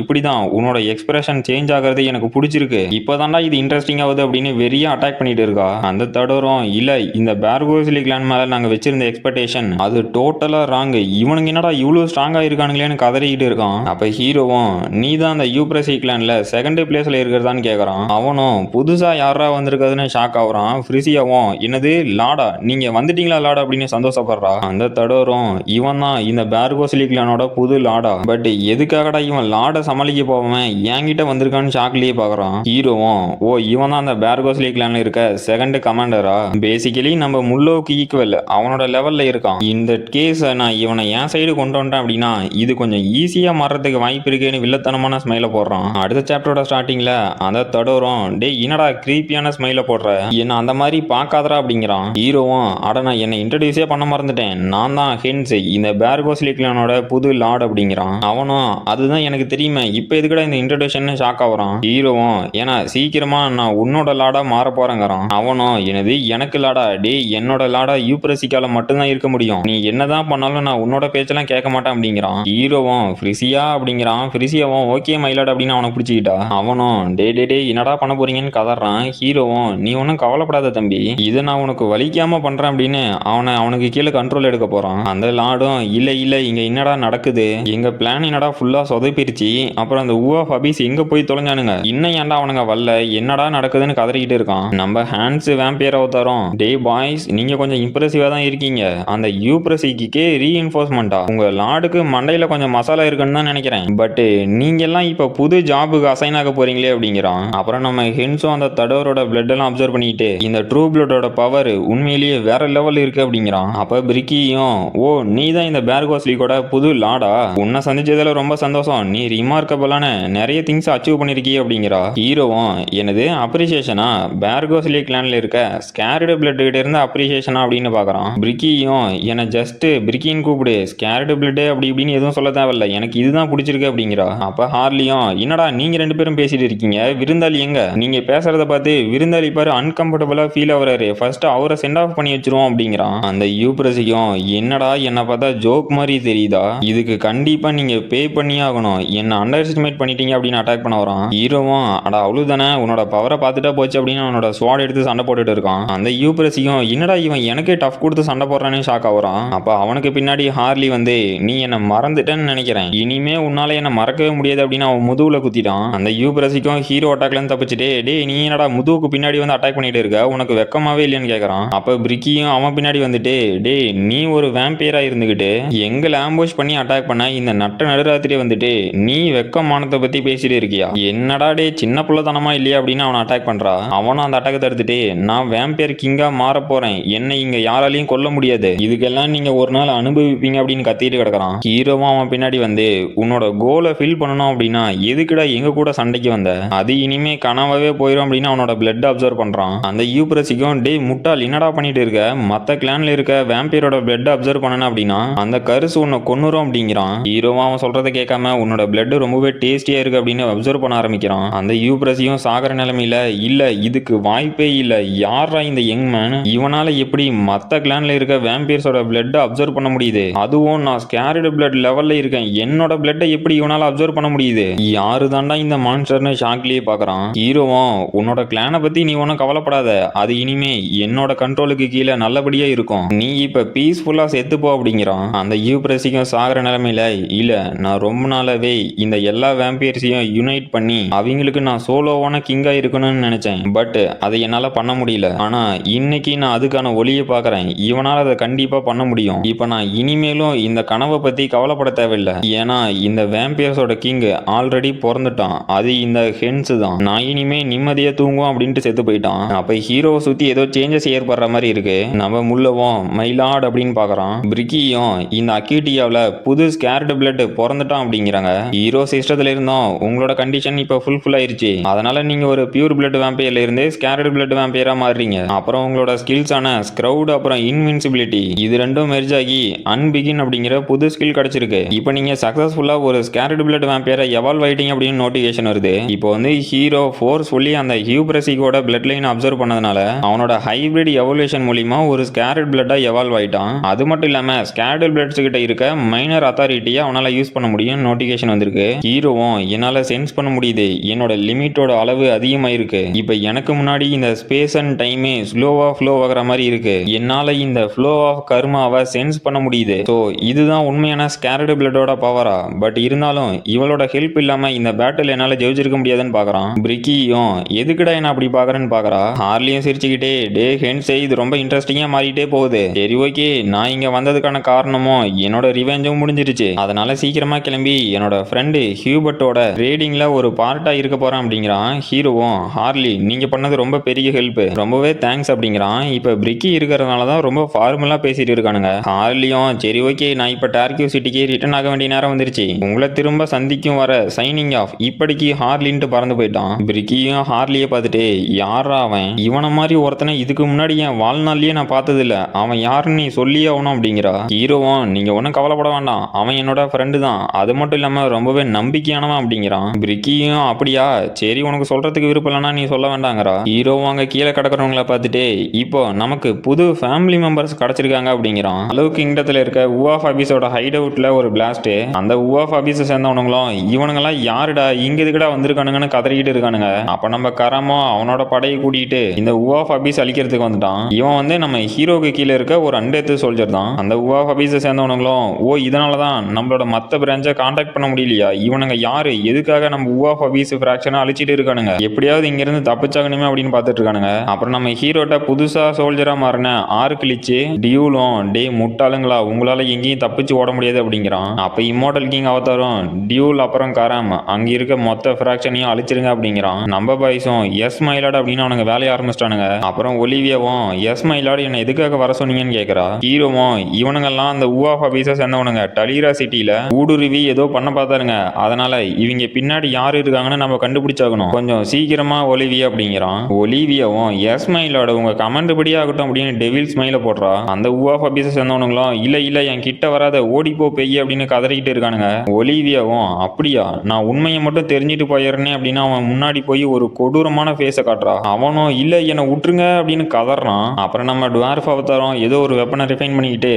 Speaker 1: இப்படிதான் உன்னோட எக்ஸ்பிரஷன் சேஞ்ச் ஆகிறது எனக்கு பிடிச்சிருக்கு, இப்போதான்டா இது இன்ட்ரெஸ்டிங் ஆகுது அப்படின்னு வெறியா அட்டாக் பண்ணிட்டு இருக்கா. அந்த தடரும் இல்ல இந்த பேர்கோஸ்லி கிளான் மேல நாங்க வச்சிருந்த எக்ஸ்பெக்டேஷன் அது டோட்டலா ராங், இவனுங்க என்னடா இவ்வளவு ஸ்ட்ராங்கா இருக்கானுங்களேன்னு கதறிக்கிட்டு இருக்கான். அப்ப ஹீரோவும் நீ தான் அந்த யூப்ரசி கிளான்ல செகண்ட் பிளேஸ்ல இருக்கிறதான்னு கேக்குறான். அவனும் புதுசா யாரா வந்திருக்காதுன்னு ஷாக் ஆகுறான். ஃப்ரிசியாவும் என்னது லாடா, நீங்க வந்துட்டீங்களா லாடா அப்படின்னு சந்தோஷப்படுறா. அந்த தடரும் இவன் தான் இந்த பேர்கோஸ்லி கிளானோட புது லாடா, பட் எதுக்காகடா இவன் லாட சமாளிக்க போவன் என்கிட்ட வந்திருக்கான்னு ஷாக்லயே பாக்குறான். ஹீரோவும் ஓ இவன் தான் அந்த பேர்கோஸ்லி கிளான்ல இருக்க செகண்ட் கமாண்டரா, பேசிக்கலி நம்ம முல்லோக்கு ஈக்குவல் அவனோட லெவல்ல இருக்கான். இந்த கேஸ் நான் இவனை என் சைடு கொண்டு வந்துட்டேன் அப்படின்னா இது கொஞ்சம் ஈஸியா மாறதுக்கு வாய்ப்பு இருக்குன்னு வில்லத்தனமான ஸ்மைல போடுறான். அடுத்த சாப்டரோட ஸ்டார்டிங்ல அந்த தடரும் டே என்னடா கிரீப்பியான ஸ்மைல போடுற, என்ன அந்த மாதிரி பார்க்காதரா அப்படிங்கிறான். ஹீரோவும் அட நான் என்னை இன்ட்ரடியூஸே பண்ண மறந்துட்டேன், நான் தான் ஹென்ஸ் இந்த பேர்கோஸ்லி கிளானோட புது லார்ட் அப்படிங்கிறான். அவனும் அதுதான் எனக்கு தெரியுமே, இப்போ எதுக்கடா இந்த இன்ட்ரடக்ஷன் ஷாக் ஆகுறான். ஹீரோவும் ஏன்னா சீக்கிரமா நான் உன்னோட லாடா மாற போறேங்கிறான். அவனும் எனது எனக்கு லாடா, டே என்னோட லாடா யூப்ரசிக்கால மட்டும்தான் இருக்க முடியும், நீ என்னதான் பண்ணாலும் நான் உன்னோட பேச்செல்லாம் கேட்க மாட்டேன் அப்படிங்கிறான். ஹீரோவும் ஃப்ரிசியா அப்படிங்கிறான். ஃப்ரிசியாவும் ஓகே மயிலாட் அப்படின்னு அவனை பிடிச்சிக்கிட்டா. அவனும் டே டே டே என்னடா பண்ண போறீங்கன்னு கதறான். ஹீரோவும் நீ ஒன்றும் கவலைப்படாத தம்பி, இதை நான் உனக்கு வலிக்காம பண்றேன் அப்படின்னு அவனுக்கு கீழே கண்ட்ரோல் எடுக்க போறான். அந்த லாடும் இல்ல இல்ல இங்க என்னடா நடக்குது, எங்க பிளான் என்னடா ஃபுல்லா சொதப்பிருச்சு, அப்புறம் அந்த ஊ ஆஃப் அபீஸ் எங்க போய் தொலைஞ்சானுங்க, இன்னும் ஏன்டா அவனுங்க வரல, என்னடா நடக்குதுன்னு கதறிக்கிட்டு இருக்கான். நம்ம ஹேண்ட்ஸ் வேம்பியர் அவதாரம் டே பாய்ஸ் நீங்க கொஞ்சம் இம்ப்ரெசிவா தான் இருக்கீங்க, அந்த யூப்ரசிக்கே ரீஇன்ஃபோர்ஸ்மெண்டா உங்க லாடுக்கு மண்டையில கொஞ்சம் மசாலா இருக்குன்னு தான் நினைக்கிறேன், பட் நீங்க எல்லாம் இப்ப புது ஜாபுக்கு அசைன் ஆக போறீங்களே அப்படிங்கிறான். அப்புறம் நம்ம ஹென்ஸும் அந்த தடவரோட பிளட் எல்லாம் அப்சர்வ் பண்ணிட்டு இந்த ட்ரூ பிளட்டோட பவர் உண்மையிலேயே வேற லெவல் இருக்கு அப்படிங்கிறான். அப்ப பிரிக்கியும் ஓ நீ தான் இந்த பேர்கோஸ்லிக்கோட புது லாடா, உன்னை சந்திச்சதுல ரொம்ப சந்தோஷம், நீ ரிமார்க்கபிளான நிறைய திங்ஸ் அச்சீவ் பண்ணிருக்கீ அப்படிங்கிறா. ஹீரோவும் எனது அப்ரிசியேஷனா, பேர்கோஸ்லி கிளான்ல இருக்க ஸ்கேர்டு பிளட் கிட்ட இருந்து அப்ரிசியேஷனா அப்படின்னு பாக்குறான். பிரிக்கியும் என்ன ஜஸ்ட் பிரிக்கின்னு கூப்பிடு, ஸ்கேர்டு பிளட் அப்படி இப்படின்னு எதுவும் சொல்ல தேவையில்ல, எனக்கு இதுதான் பிடிச்சிருக்கு அப்படிங்கிறா. அப்ப ஹார்லியும் என்னடா நீங்க ரெண்டு பேரும் பேசிட்டு இருக்கீங்க, விருந்தாளி எங்க, நீங்க பேசுறத பார்த்து விருந்தாளி பாரு அன்கம்ஃபர்டபுளா ஃபீல் ஆகுறாரு, ஃபர்ஸ்ட் அவரை சென்ட் ஆஃப் பண்ணி வச்சிருவோம் அப்படிங்கிறான். அந்த யூப்ரசிக்கும் என்னடா என்ன பார்த்தா ஜோக் மாதிரி தெரியுதா, இதுக்கு கண்டிப்பா நீங்க பே பண்ணி ஆகணும், என்ன அண்டர் எஸ்டிமேட் பண்ணிட்டீங்க அப்படின்னு அட்டாக் பண்ண வரான். ஹீரோவும் அட அவ்வளவுதானே உன்னோட பவரை பார்த்துட்டா போச்சு அப்படின்னு அவனோட ஸ்வாட் எடுத்து சண்டை போட்டுட்டு இருக்கான். அந்த யூப்ரசிக்கும் என்னடா இவன் எனக்கே டஃப் கொடுத்து சண்டை போடுறானே ஷாக் ஆகுறான். அப்ப அவனுக்கு பின்னாடி ஹார்லி வந்து நீ என்ன மறந்துட்டேன்னு நினைக்கிறேன், இனிமே உன்னால என்ன மறக்கவே முடியாது அப்படின்னு அவன் முதுகுல குத்திட்டான். அந்த யூப்ரசிக்கும் ஹீரோ அட்டாக்ல இருந்து தப்பிச்சுட்டு டே நீ என்னடா முதுகுக்கு பின்னாடி வந்து அட்டாக் பண்ணிட்டு இருக்க, உனக்கு வெக்கமாவே இல்லையான்னு கேட்கறான். அப்ப பிரிக்கியும் அவன் பின்னாடி வந்துட்டு டே நீ ஒரு வேம்பியரா இருந்துகிட்டு எங்களை ஆம்புஷ் பண்ணி அட்டாக் பண்ண இந்த நட்ட நடுராத்திரி வந்துட்டு நீ வெக்கமானத்தை பத்தி பேசிட்டு இருக்கியா, என்னடா டே சின்ன புள்ளத்தனமா இல்லையா அப்படின்னு அவனை அட்டாக் பண்றா. அவனும் அந்த அட்டாக் தடுத்துட்டு நான் வேம்பியர் கிங்கா மாற போறேன், என்னை இங்க யாராலையும் கொல்ல முடியாது, இதுக்கெல்லாம் நீங்க ஒரு நாள் அனுபவிப்பீங்க அப்படின்னு கத்திட்டு கிடக்குறான். ஹீரோவும் அவன் பின்னாடி வந்து உன்னோட கோலை ஃபில் பண்ணணும் அப்படின்னா எதுக்குடா எங்க கூட சண்டைக்கு வந்த, அது இனிமே கனவாவே போயிடும் அப்படின்னு அவனோட பிளட் அப்சர்வ் பண்றான். அந்த யூப்ரசிக்கும் டே முட்டாள் என்னடா பண்ணிட்டு இருக்க, மத்த கிளான்ல இருக்க வேம்பியரோட பிளட் அப்சர்வ் பண்ணன அப்படின்னா அந்த கருசு உன்னை கொன்னுரும் அப்படிங்கிறான். ஹீரோவும் அவன் சொல்றதை கேட்காம உன்னோட பிளட் ரொம்பவே டேஸ்டியா இருக்கு அப்படின்னு அப்சர்வ் பண்ண ஆரம்பிக்கிறான். அந்த யூப்ரசியும் சாகர நிலைமையில இல்ல இதுக்கு வாய்ப்பே இல்ல, யாரா இந்த யங் மேன், இவனால எப்படி மத்த கிளான்ல இருக்க வேம்பியர்ஸோட பிளட் அப்சர்வ் பண்ண முடியுது, அதுவும் நான் ஸ்கேர்டு பிளட் லெவல்ல இருக்கேன், என்னோட பிளட்டை எப்படி இவனால அப்சர்வ் பண்ண முடியுது, யாரு தாண்டா இந்த மான்ஸ்டர்னு ஷாக்லயே பாக்குறான். ஹீரோவும் உன்னோட கிளானை பத்தி நீ ஒன்னும் கவலைப்படாத, அது இனிமே என்னோட கண்ட்ரோலுக்கு கீழே நல்லபடியா இருக்கும், நீ இப்ப பீஸ்ஃபுல்லா செத்துப்போ அப்படிங்கிறான். அந்த யூப்ரசிக்கும் சாகர நிலைமையில இல்ல நான் ரொம்ப நாளாவே இந்த எல்லா வேம்பியர்ஸையும் யுனைட் பண்ணி அவங்களுக்கு நான் சோலோவான கிங்கா இருக்கணும்னு நினைச்சேன், பட் அதை என்னால பண்ண முடியல, ஆனா இன்னைக்கு நான் அதுக்கான ஒளியை பாக்குறேன், இவனால அதை கண்டிப்பா பண்ண முடியும், இப்ப நான் இனிமேலும் இந்த கனவை பத்தி கவலைப்பட தேவையில்லை, ஏன்னா இந்த வேம்பியர்ஸோட கிங் ஆல்ரெடி பிறந்துட்டான், அது இந்த ஹென்ஸ் தான், நான் இனிமே நிம்மதியா தூங்குவோம் அப்படின்ட்டு செத்து போயிட்டான். அப்ப ஹீரோவை சுத்தி ஏதோ சேஞ்சஸ் ஏற்படுற மாதிரி இருக்கு. நம்ம முள்ளவும் மைலாட் அப்படின்னு பாக்குறான். பிரிக்கியும் இந்த அக்யூட்டியாவில் புது ஸ்கேர்டு பிளட் பிறந்துட்டான் அப்படிங்கிறாங்க. ஹீரோ சிஸ்டத்துல இருந்தோம் உங்களோட கண்டிஷன் இப்ப ஃபுல் ஆயிருச்சு, அதனால நீங்க ஒரு பியூர் பிளட் வேம்பியர்ல இருந்து ஸ்கேர்டு பிளட் வேம்பியரா மாறுறீங்க, அப்புறம் உங்களோட ஸ்கில்ஸான ஸ்க்ரவுட் அப்புறம் இன்வின்சிபிலிட்டி இது ரெண்டும் மெர்ஜ் ஆகி அன்பிகின் அப்படிங்கிற புது ஸ்கில் கிடைச்சிருக்கு, இப்போ நீங்க சக்சஸ்ஃபுல்லா ஒரு ஸ்கேர்டு பிளட் வேம்பியரை எவால்வ் ஆயிட்டீங்க அப்படின்னு நோட்டிஃபிகேஷன் வருது. இப்போ வந்து ஹீரோ ஃபோர்ஸ்ஃபுல்லி அந்த ஹியூப்ரசிக்கோட பிளட் லைன் அப்சர்வ் பண்ணதுனால அவனோட ஹைபிரிட் எவல்யூஷன் மூலியமா ஒரு ஸ்கேர்டு பிளட்டா எவால்வ் ஆயிட்டான். அது மட்டும் இல்லாம ஸ்கேர்டு பிளட்ஸ் கிட்ட இருக்க மைனர் அத்தாரிட்டியை அவனால யூஸ் பண்ண முடியும் நோட்டிஃபிகேஷன் வந்திருக்கு. ஹீரோவும் என்னால சென்ஸ் பண்ண முடியுது. என்னோட லிமிட்டோட அளவு அதிகமாயிருக்கு. இப்போ எனக்கு முன்னாடி இந்த ஸ்பேஸ் அண்ட் டைமே ஸ்லோவா ஃப்ளோ ஆகுற மாதிரி இருக்கு. என்னால இந்த ஃப்ளோ ஆஃப் கர்மாவை சென்ஸ் பண்ண முடியுது. ஸோ இதுதான் உண்மையான ஸ்கேர்டு பிளட்டோட பவரா. பட் இருந்தாலும் இவளோட ஹெல்ப் இல்லாம இந்த பேட்டில் என்னால ஜெயிச்சிருக்க முடியாதுன்னு பாக்குறான். பிரிக்கியும் எதுக்குடா என்ன அப்படி பாக்குறேன்னு பாக்குறா. ஹார்லியும் சிரிச்சுக்கிட்டே டே ஹென்சே இது ரொம்ப இன்ட்ரெஸ்டிங்கா மாறிட்டே போகுது. சரி ஓகே, நான் இங்க வந்ததுக்கான காரணமும் என்னோட ரிவெஞ்சும் முடிஞ்சிருச்சு. அதனால சீக்கிரமா கிளம்பி என்னோட ஃப்ரெண்டு ஹியூபர்ட்டோட ரேடிங்ல ஒரு பார்ட்டா இருக்க போறேன் அப்படிங்கிறான். ஹீரோவும் ஹார்லி நீங்க பண்ணது ரொம்ப பெரிய ஹெல்ப், ரொம்பவே தேங்க்ஸ் அப்படிங்கிறான். இப்ப பிரிக்கி இருக்கிறதுனால தான் ரொம்ப ஃபார்மலா பேசிட்டு இருக்கானுங்க. ஹார்லியும் சரி ஓகே, நான் இப்ப டார்கியூ சிட்டிக்கு ரிட்டர்ன் ஆக வேண்டிய நேரம் வந்துருச்சு. உங்களை திரும்ப சந்திக்கும் வர சைனிங் ஆஃப். இப்படிக்கு ஹார்லின்ட்டு பறந்து போயிட்டான். பிரிக்கியும் ஹார்லியை பார்த்துட்டு யாரா அவன், இவனை மாதிரி ஒருத்தனை இதுக்கு முன்னாடி என் வாழ்நாள்லயே நான் பார்த்தது இல்ல, அவன் யாருன்னு நீ சொல்லியே ஆகணும் அப்படிங்கிறா. ஹீரோவும் நீங்க ஒன்றும் கவலைப்பட வேண்டாம், அவன் என்னோட ஃப்ரெண்டு தான், அது மட்டும் இல்லாம ரொம்பவே நம்பிக்கையானவன் அப்படிங்கிறான். பிரிக்கியும் அப்படியா, சரி உனக்கு சொல்றதுக்கு விருப்பம் இல்லைன்னா நீ சொல்ல வேண்டாங்கிறா. ஹீரோவும் அங்க கீழே கிடக்கிறவங்கள பார்த்துட்டு இப்போ நமக்கு புது ஃபேமிலி மெம்பர்ஸ் கிடைச்சிருக்காங்க அப்படிங்கிறான். அளவு கிங்டத்துல இருக்க உவாஃப் ஆபீஸோட ஹைட் அவுட்ல ஒரு பிளாஸ்ட். அந்த உவாஃப் ஆபீஸை சேர்ந்தவனுங்களும் இவனுங்கெல்லாம் யாருடா இங்க எதுக்குடா வந்திருக்கானுங்கன்னு கதறிக்கிட்டு இருக்கானுங்க. அப்ப நம்ம கரமோ அவனோட படையை கூட்டிட்டு இந்த உவாஃப் ஆபீஸ் அழிக்கிறதுக்கு வந்துட்டான். இவன் வந்து நம்ம ஹீரோக்கு கீழே இருக்க ஒரு அண்டெத்து சோல்ஜர் தான். அந்த உவாஃப் ஆபீஸை சேர்ந்தவனுங்களும் ஓ இதனாலதான் நம்மளோட மத்த பிரான்ச்சை கான்டாக்ட் பண்ண முடியலையா, இவனுங்க யாரு எதுக்காக நம்ம உவாஃப் ஆபீஸ் ஃபிராக்ஷனை அழிச்சிட்டு இருக்கானுங்க, எப்படியாவது இங்க இருந்து தப்பிச்சாகணுமே அப்படின்னு பார்த்துட்டு இருக்கானுங்க. அப்புறம் நம்ம ஹீரோட்ட புதுசா சோல்ஜரா மாறின ஆர்க்லிச்சு டியூலும் டே முட்டாளுங்களா உங்களால எங்கேயும் தப்பிச்சு ஓட முடியாது அப்படிங்கிறான். அப்ப இம்மோர்டல் கிங் அவதாரம் டியூல் அப்புறம் கராம் அங்க இருக்க மொத்த ஃபிராக்ஷனையும் அழிச்சிருங்க அப்படிங்கிறான். நம்ம பாய்ஸும் எஸ் மைலாட் அப்படின்னு அவனுங்க வேலையை ஆரம்பிச்சிட்டானுங்க. அப்புறம் ஒலிவியாவும் எஸ் மைலாட் என்ன எதுக்காக வர சொன்னீங்கன்னு கேட்கறா. ஹீரோவும் இவனுங்கெல்லாம் அந்த உவாஃப் ஆபீஸை சேர்ந்தவனுங்க டலீரா சிட்டில ஊடுருவி ஏதோ பண்ண பார்த்தாருங்க, அதனால இவங்க பின்னாடி யாரு இருக்காங்கன்னு நம்ம கண்டுபிடிச்சாகணும், கொஞ்சம் சீக்கிரமா ஒலிவியா அப்படிங்கிறான். ஒலிவியாவும் எஸ் மைலாட் உங்க கமெண்ட் படி ஆகட்டும் அப்படின்னு டெவில் ஸ்மைல போடுறா. அந்த உவாஃப் ஆபீஸை சேர்ந்தவனுங்களும் இல்ல இல்ல என் கிட்ட வராத ஓடிப்போ பெய்ய அப்படின்னு கதறிக்கிட்டு இருக்கானுங்க. ஒலிவியாவும் அப்படியா, நான் உண்மையை மட்டும் தெரிஞ்சுட்டு போயிடுறேன் அப்படின்னு அவன் முன்னாடி போய் ஒரு கொடூரமான ஃபேஸை காட்டுறா. அவனும் இல்ல என்னை விட்டுருங்க அப்படின்னு கதறான். அப்புறம் நம்ம டுவார்ஃப் அவதாரம் ஏதோ ஒரு வெப்பனை ரிஃபைன் பண்ணிக்கிட்டு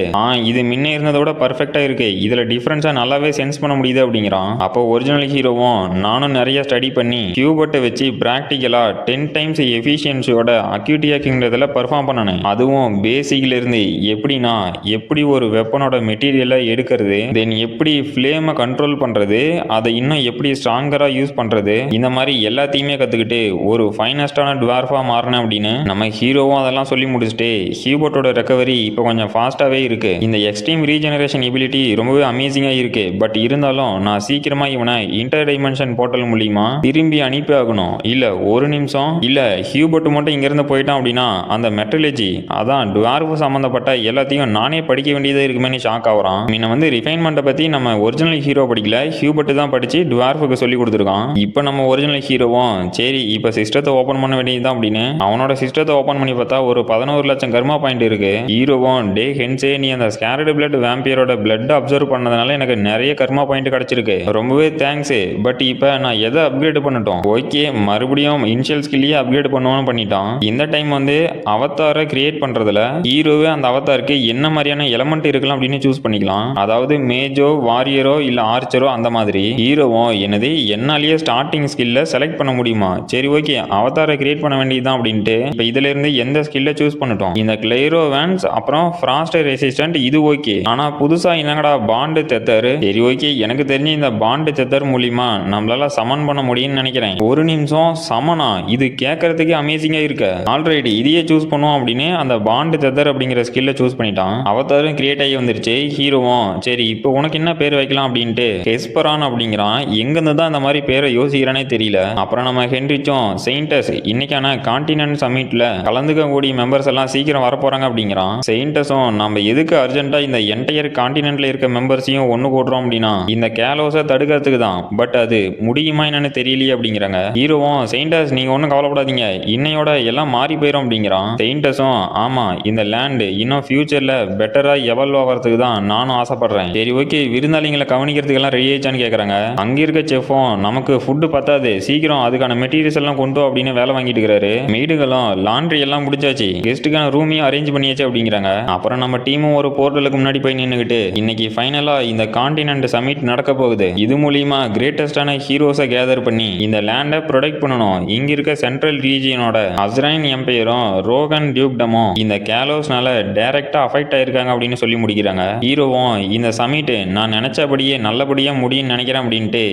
Speaker 1: இது முன்ன இருந்ததை விட பர்ஃபெக்டா இருக்கு, இதுல டிஃபரன்ஸா நல்லாவே சென்ஸ் பண்ண முடியுது அப்படிங்கிறான். அப்போ ஒரிஜினல் ஹீரோவும் நானும் நிறைய ஸ்டடி பண்ணி கியூபர்ட்டை வச்சு பிராக்டிக்கலா 10 டைம்ஸ் எஃபிஷியன்சியோட அக்யூட்டி ஹேக்கிங்கிறதுல பெர்ஃபார்ம் பண்ணனேன். அதுவும் பேசிக்ல இருந்து எப்படின்னா எப்படி ஒரு வெப்பனோட மெட்டீரியலை எடுக்கிறது, தென் எப்படி ஃப்ளேமை கண்ட்ரோல் பண்றது, அதை இன்னும் எப்படி ஸ்ட்ராங்கரா யூஸ் பண்றது, இந்த மாதிரி எல்லாத்தையுமே கத்துக்கிட்டு ஒரு ஃபைனஸ்டான டுவார்ஃபா மாறினேன் அப்படின்னு நம்ம ஹீரோவும் அதெல்லாம் சொல்லி முடிச்சுட்டு ஹியூபர்ட்டோட ரெக்கவரி இப்போ கொஞ்சம் ஃபாஸ்ட்டாகவே இருக்கு. இந்த எக்ஸ்ட்ரீம் ரீஜெனரேஷன் எபிலிட்டி ரொம்பவே அமேசிங்காக இருக்கு. பட் இருந்தாலும் நான் சீக்கிரமா இவனை இன்டர் டைமென்ஷன் போர்ட்டல் மூலியமா திரும்பி அனுப்பி ஆகணும். இல்ல ஒரு நிமிஷம் இல்ல ஹியூபர்ட் மட்டும் இங்கிருந்து போயிட்டான் அப்படின்னா அந்த மெட்ரலஜி அதான் டுவார்ஃப் சம்பந்தப்பட்ட எல்லாத்தையும் நானே படிக்க வேண்டியதே இருக்குமே ஷாக் ஆகுறான். முன்ன வந்து ரிஃபைன்மெண்ட்டை பத்தி நம்ம ஒரிஜினல் ஹீரோ படிக்கல, ஹியூபர்ட் தான் படிச்சு டுவார்ஃபுக்கு சொல்லி கொடுத்துருக்கான். இப்போ நம்ம ஒரிஜினல் ஹீரோவும் சரி இப்போ சிஸ்டத்தை ஓப்பன் பண்ண வேண்டியதுதான் அப்படின்னு அவனோட சிஸ்டத்தை ஓப்பன் பண்ணி பார்த்தா ஒரு 11 லட்சம் கர்மா பாயிண்ட் இருக்கு. ஹீரோவும் டே ஹென்சே நீ அந்த ஸ்கேர்டு பிளட் வேம்பியரோட பிளட் அப்சர்வ் பண்ணதுனால எனக்கு நிறைய கர்மா பாயிண்ட் கிடைச்சிருக்கு, ரொம்பவே தேங்க்ஸ். பட் இப்போ நான் எதை அப்கிரேட் பண்ணட்டும், ஓகே மறுபடியும் இனிஷியல் ஸ்கில்லையே அப்கிரேட் பண்ணுவோம்னு பண்ணிட்டான். இந்த டைம் வந்து அவதாரை கிரியேட் பண்றதுல ஹீரோவே அந்த அவதாருக்கு என்ன மாதிரியான எலமெண்ட் இருக்கலாம் அப்படின்னு சூஸ் பண்ணிக்கலாம். அதாவது மேஜோ வாரியரோ இல்ல ஆர்ச்சரோ அந்த மாதிரி. ஹீரோவும் என்னது என்னாலேயே ஸ்டார்டிங் ஸ்கில்ல செலக்ட் பண்ண முடியுமா, சரி ஓகே அவதாரை கிரியேட் பண்ண வேண்டியதுதான் அப்படின்ட்டு இப்போ இதுல இருந்து எந்த ஸ்கில்ல சூஸ் பண்ணிட்டோம். இந்த கிளைரோ வேன்ஸ் அப்புறம் ஃப்ராஸ்ட் ரெசிஸ்டன்ட் இது ஓகே, ஆனா புதுசா என்னங்கடா பாண்டு தெத்தர், சரி ஓகே எனக்கு தெரிஞ்சு இந்த பாண்டு தெத்தர் மூலியமா நம்மளால சமன் பண்ண முடியும்னு நினைக்கிறேன். ஒரு நிமிஷம் சமனா, இது கேட்கறதுக்கே அமேசிங்கா இருக்கு, ஆல்ரைட் இதையே சூஸ் பண்ணுவோம் அப்படின்னு அந்த பாண்டு தெத்தர் அப்படிங்கிற ஸ்கில்ல சூஸ் பண்ணிட்டான். அவதாரும் கிரியேட் ஆகி வந்துருச்சு. ஹீரோவும் சரி இப்போ உனக்கு என்ன பேர் வைக்கலாம் அப்படின்ட்டு ஹெஸ்பரான் அப்படிங்கிறான். எங்கிருந்து தான் இந்த மாதிரி பேரை யோசிக்கிறானே தெரியல. அப்புறம் நம்ம ஹென்ரிச்சும் செயின்டஸ் இன்னைக்கான கான்டினென்ட் சமிட்ல கலந்துக்க கூடிய மெம்பர்ஸ் எல்லாம் சீக்கிரம் வரப்போறாங்க அப்படிங்கிறான். செயின்டஸும் நம்ம எதுக்கு அர்ஜென்ட்டா இந்த என்டையர் கான்டினென்ட்ல இருக்க மெம்பர்ஸையும் ஒன்று கூடுறோம் அப்படின்னா இந்த கேலோஸை தடுக்கிறதுக்கு தான், பட் அது முடியுமா என்னன்னு தெரியலையே அப்படிங்கிறாங்க. ஹீரோவும் செயின்டஸ் நீங்க ஒன்றும் கவலைப்படாதீங்க இன்னையோட எல்லாம் மாறி போயிடும் அப்படிங்கிறான். செயின்டஸும் ஆமா இந்த லேண்ட் இன்னும் ஃபியூச்சர்ல பெட்டரா எவல்வ் ஆகிறதுக்கு தான் நானும் ஆசைப்படுறேன். சரி ஓகே விருந்தாளிங்களை கவனிக்கிறதுக்கு எல்லாம் ரெடி ஆயிடுச்சான்னு கேட்கறாங்க. அங்க இருக்க செஃப்பும் நமக்கு ஃபுட்டு பத்தாது சீக்கிரம் அதுக்கான மெட்டீரியல்ஸ் எல்லாம் கொண்டு அப்படின்னு வேலை வாங்கிட்டு இருக்கிறாரு. மெய்டுகளும் லாண்ட்ரி எல்லாம் முடிச்சாச்சு, கெஸ்ட்டுக்கான ரூமையும் அரேஞ்ச் பண்ணியாச்சு அப்படிங்கிறாங்க. அப்புறம் நம்ம டீமும் ஒரு போர்ட்டலுக்கு முன்னாடி போய் நின்றுக்கிட்டு இன்னைக்கு ஃபைனலா இந்த கான்டினென்ட் சமிட் நடக்க போகுது, இது மூலியமா கிரேட்டஸ்டான ஹீரோஸை கேதர் பண்ணி இந்த லேண்டை ப்ரொடெக்ட் பண்ணணும். இங்க இருக்க சென்ட்ரல் ரீஜியனோட அஸ்ரைன் எம்பையரும் ரோகன் டியூக்டமும் இந்த கேலோஸ்னால டைரக்டா அஃபெக்ட் ஆயிருக்காங்க அப்படின்னு சொல்லி முடிக்கிறாங்க. ஹீரோவும் இந்த சமிட் நான் நினைச்சபடியே நல்லபடியா முடியும்னு நினைக்கிறேன் அப்படின்ட்டு